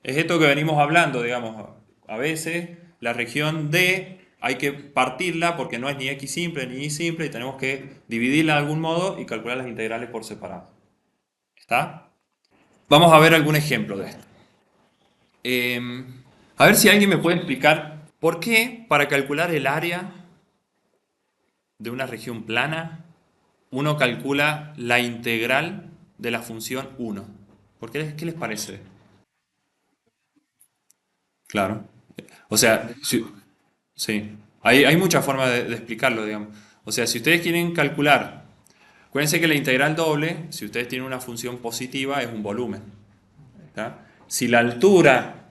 Es esto que venimos hablando, digamos. A veces la región D hay que partirla porque no es ni x simple ni y simple y tenemos que dividirla de algún modo y calcular las integrales por separado. ¿Está? Vamos a ver algún ejemplo de esto. A ver si alguien me puede explicar por qué para calcular el área de una región plana uno calcula la integral de la función 1. ¿Qué les parece? Claro. O sea, sí. Hay muchas formas de explicarlo, digamos. O sea, si ustedes quieren calcular, acuérdense que la integral doble, si ustedes tienen una función positiva, es un volumen. ¿Está? Si la altura,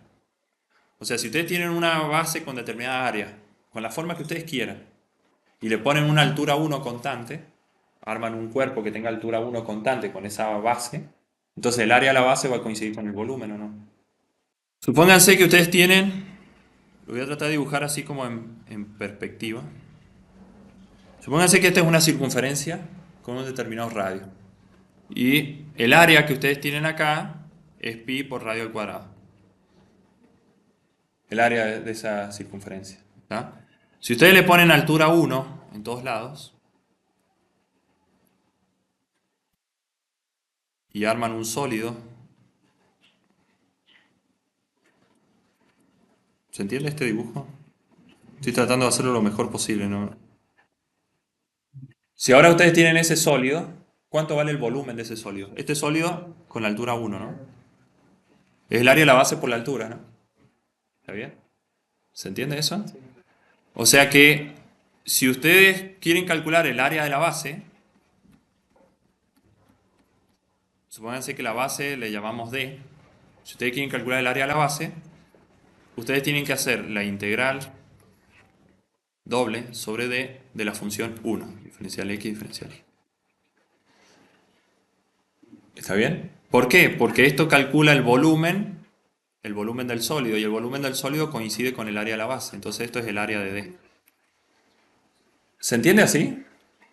o sea, si ustedes tienen una base con determinada área, con la forma que ustedes quieran, y le ponen una altura 1 constante, arman un cuerpo que tenga altura 1 constante con esa base, entonces el área de la base va a coincidir con el volumen, ¿o no? Supónganse que ustedes tienen, lo voy a tratar de dibujar así como en perspectiva. Supónganse que esta es una circunferencia con un determinado radio. Y el área que ustedes tienen acá es pi por radio al cuadrado. El área de esa circunferencia. ¿Tá? Si ustedes le ponen altura 1 en todos lados y arman un sólido, ¿se entiende este dibujo? Estoy tratando de hacerlo lo mejor posible, ¿no? Si ahora ustedes tienen ese sólido, ¿cuánto vale el volumen de ese sólido? Este sólido con la altura 1, ¿no? Es el área de la base por la altura, ¿no? ¿Está bien? ¿Se entiende eso? O sea que si ustedes quieren calcular el área de la base, supónganse que la base le llamamos D. Si ustedes quieren calcular el área de la base, ustedes tienen que hacer la integral doble sobre D de la función 1, diferencial x, diferencial y. ¿Está bien? ¿Por qué? Porque esto calcula el volumen del sólido, y el volumen del sólido coincide con el área de la base. Entonces esto es el área de D. ¿Se entiende así?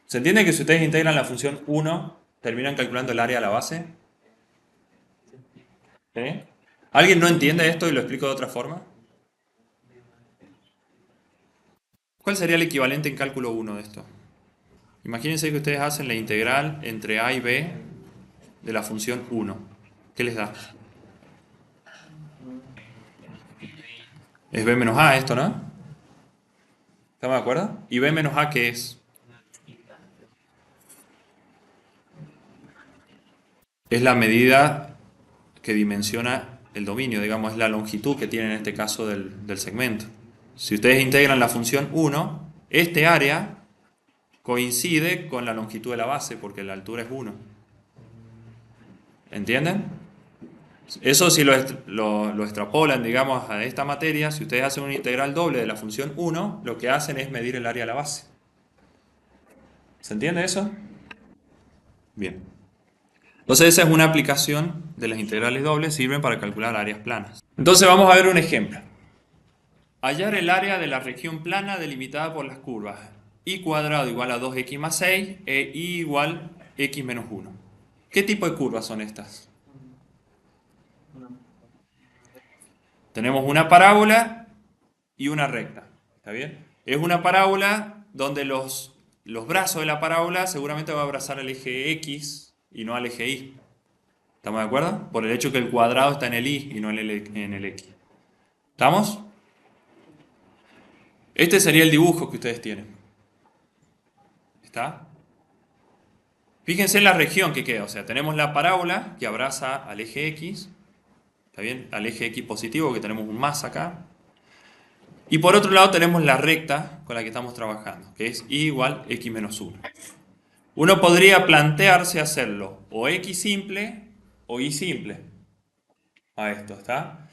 ¿Se entiende que si ustedes integran la función 1, terminan calculando el área de la base? ¿Sí? ¿Alguien no entiende esto y lo explico de otra forma? ¿Cuál sería el equivalente en cálculo 1 de esto? Imagínense que ustedes hacen la integral entre a y b de la función 1. ¿Qué les da? Es b menos a esto, ¿no? ¿Estamos de acuerdo? ¿Y b menos a qué es? Es la medida que dimensiona el dominio, digamos, es la longitud que tiene en este caso del segmento. Si ustedes integran la función 1, este área coincide con la longitud de la base porque la altura es 1. ¿Entienden? Eso si lo extrapolan, digamos, a esta materia, si ustedes hacen una integral doble de la función 1, lo que hacen es medir el área de la base. ¿Se entiende eso? Bien. Entonces esa es una aplicación de las integrales dobles, sirven para calcular áreas planas. Entonces vamos a ver un ejemplo. Hallar el área de la región plana delimitada por las curvas y cuadrado igual a 2x más 6 e y igual x menos 1. ¿Qué tipo de curvas son estas? Tenemos una parábola y una recta. ¿Está bien? Es una parábola donde los brazos de la parábola seguramente va a abrazar al eje X y no al eje Y. ¿Estamos de acuerdo? Por el hecho que el cuadrado está en el Y y no en el X. ¿Estamos? Este sería el dibujo que ustedes tienen. ¿Está? Fíjense en la región que queda. O sea, tenemos la parábola que abraza al eje X. ¿Está bien? Al eje X positivo, que tenemos un más acá. Y por otro lado tenemos la recta con la que estamos trabajando, que es y igual x menos 1. Uno podría plantearse hacerlo o x simple o y simple a esto, ¿está?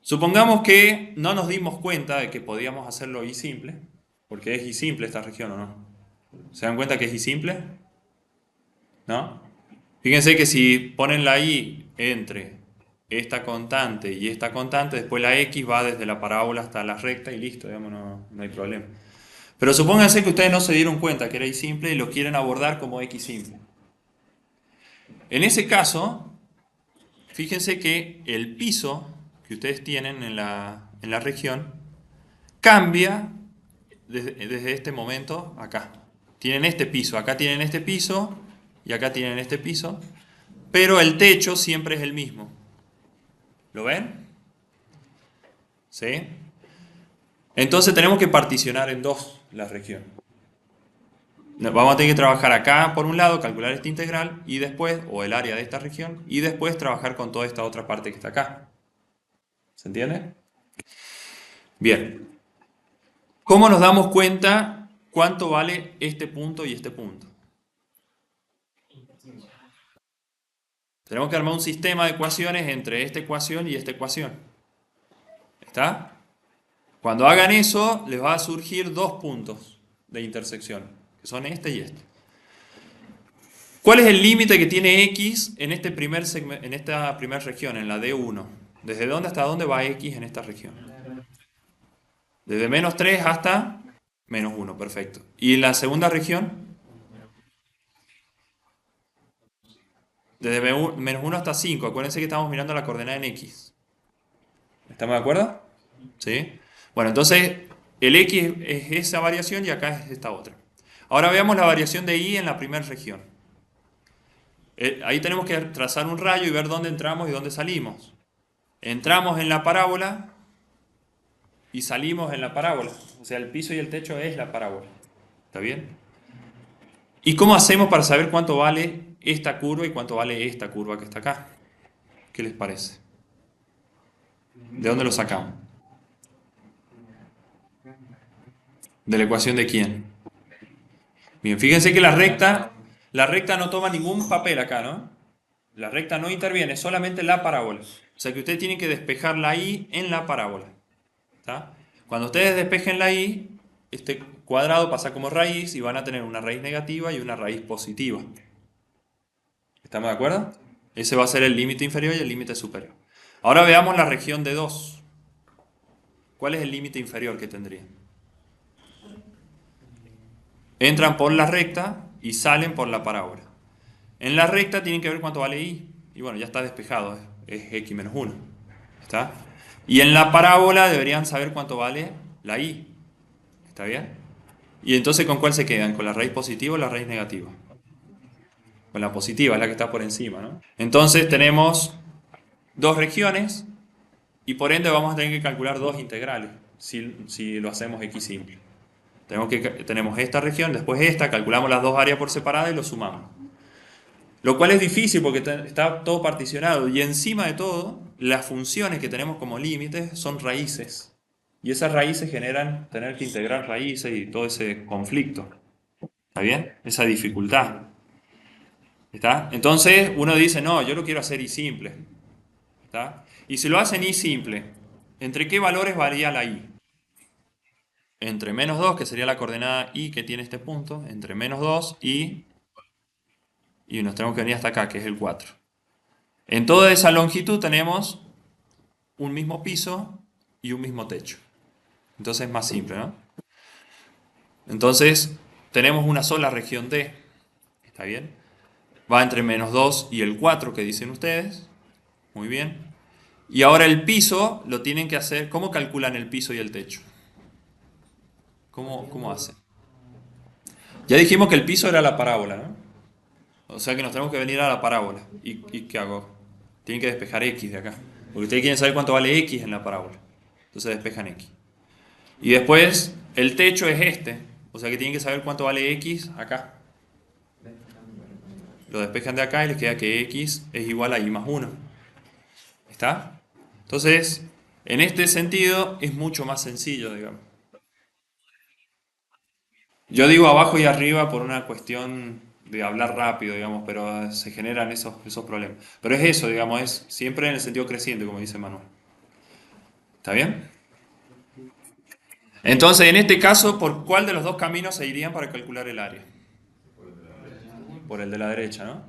Supongamos que no nos dimos cuenta de que podíamos hacerlo y simple, porque es y simple esta región, ¿o no? ¿Se dan cuenta que es y simple? ¿No? Fíjense que si ponen la y entre esta constante y esta constante, después la x va desde la parábola hasta la recta y listo, digamos, no hay problema. Pero supónganse que ustedes no se dieron cuenta que era y simple y lo quieren abordar como x simple. En ese caso, fíjense que el piso que ustedes tienen en la región cambia desde este momento acá. Tienen este piso, acá tienen este piso y acá tienen este piso, pero el techo siempre es el mismo. ¿Lo ven? ¿Sí? Entonces tenemos que particionar en dos la región. Vamos a tener que trabajar acá por un lado, calcular esta integral, y después, o el área de esta región, y después trabajar con toda esta otra parte que está acá. ¿Se entiende? Bien. ¿Cómo nos damos cuenta cuánto vale este punto y este punto? Tenemos que armar un sistema de ecuaciones entre esta ecuación y esta ecuación. ¿Está? Cuando hagan eso, les va a surgir dos puntos de intersección, que son este y este. ¿Cuál es el límite que tiene X en esta primera región, en la D1? ¿Desde dónde hasta dónde va X en esta región? Desde menos 3 hasta menos 1, perfecto. ¿Y en la segunda región? Desde menos 1 hasta 5. Acuérdense que estamos mirando la coordenada en X. ¿Estamos de acuerdo? ¿Sí? Bueno, entonces el X es esa variación y acá es esta otra. Ahora veamos la variación de Y en la primera región. Ahí tenemos que trazar un rayo y ver dónde entramos y dónde salimos. Entramos en la parábola y salimos en la parábola. O sea, el piso y el techo es la parábola. ¿Está bien? ¿Y cómo hacemos para saber cuánto vale esta curva y cuánto vale esta curva que está acá? ¿Qué les parece? ¿De dónde lo sacamos? ¿De la ecuación de quién? Bien, fíjense que la recta no toma ningún papel acá, ¿no? La recta no interviene, solamente la parábola. O sea que ustedes tienen que despejar la y en la parábola. ¿Está? Cuando ustedes despejen la y, este cuadrado pasa como raíz y van a tener una raíz negativa y una raíz positiva. ¿Estamos de acuerdo? Ese va a ser el límite inferior y el límite superior. Ahora veamos la región de 2. ¿Cuál es el límite inferior que tendrían? Entran por la recta y salen por la parábola. En la recta tienen que ver cuánto vale y. Y bueno, ya está despejado, es x menos 1. ¿Está? Y en la parábola deberían saber cuánto vale la y. ¿Está bien? Y entonces, ¿con cuál se quedan? ¿Con la raíz positiva o la raíz negativa? Con la positiva, es la que está por encima, ¿no? Entonces tenemos dos regiones y por ende vamos a tener que calcular dos integrales si lo hacemos x simple. Tenemos esta región, después esta, calculamos las dos áreas por separada y lo sumamos. Lo cual es difícil porque está todo particionado y encima de todo, las funciones que tenemos como límites son raíces. Y esas raíces generan tener que integrar raíces y todo ese conflicto. ¿Está bien? Esa dificultad. ¿Está? Entonces uno dice, no, yo lo quiero hacer y simple. ¿Está? Y si lo hacen y simple, ¿entre qué valores varía la y? Entre menos 2, que sería la coordenada y que tiene este punto, entre menos 2 y nos tenemos que venir hasta acá, que es el 4. En toda esa longitud tenemos un mismo piso y un mismo techo. Entonces es más simple, ¿no? Entonces tenemos una sola región D. ¿Está bien? Va entre menos 2 y el 4 que dicen ustedes. Muy bien. Y ahora el piso lo tienen que hacer. ¿Cómo calculan el piso y el techo? ¿Cómo hacen? Ya dijimos que el piso era la parábola, ¿no? O sea que nos tenemos que venir a la parábola. ¿Y qué hago? Tienen que despejar X de acá. Porque ustedes quieren saber cuánto vale X en la parábola. Entonces despejan X. Y después el techo es este. O sea que tienen que saber cuánto vale X acá. Lo despejan de acá y les queda que X es igual a Y más 1. ¿Está? Entonces, en este sentido es mucho más sencillo, digamos. Yo digo abajo y arriba por una cuestión de hablar rápido, digamos, pero se generan esos problemas. Pero es eso, digamos, es siempre en el sentido creciente, como dice Manuel. ¿Está bien? Entonces, en este caso, ¿por cuál de los dos caminos se irían para calcular el área? Por el de la derecha, ¿no?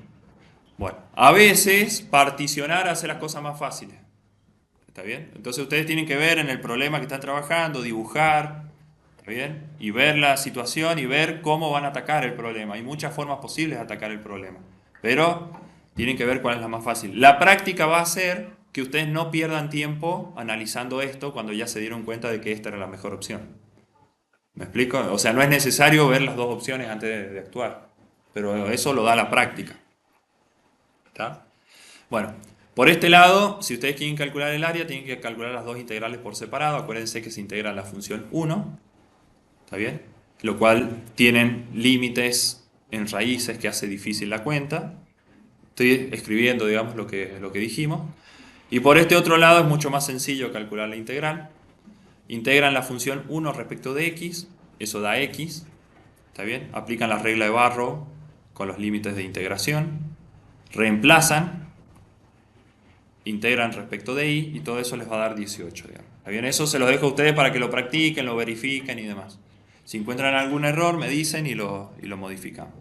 Bueno, a veces particionar hace las cosas más fáciles. ¿Está bien? Entonces ustedes tienen que ver en el problema que están trabajando, dibujar, ¿está bien? Y ver la situación y ver cómo van a atacar el problema. Hay muchas formas posibles de atacar el problema, pero tienen que ver cuál es la más fácil. La práctica va a hacer que ustedes no pierdan tiempo analizando esto cuando ya se dieron cuenta de que esta era la mejor opción. ¿Me explico? O sea, no es necesario ver las dos opciones antes de actuar, pero eso lo da la práctica. ¿Está? Bueno, por este lado, si ustedes quieren calcular el área, tienen que calcular las dos integrales por separado. Acuérdense que se integra la función 1, ¿está bien? Lo cual tienen límites en raíces que hace difícil la cuenta. Estoy escribiendo, digamos, lo que dijimos. Y por este otro lado es mucho más sencillo calcular la integral. Integran la función 1 respecto de x, eso da x, ¿está bien? Aplican la regla de Barrow con los límites de integración. Reemplazan, integran respecto de y todo eso les va a dar 18, digamos. ¿Está bien? Eso se los dejo a ustedes para que lo practiquen, lo verifiquen y demás. Si encuentran algún error me dicen y lo modificamos.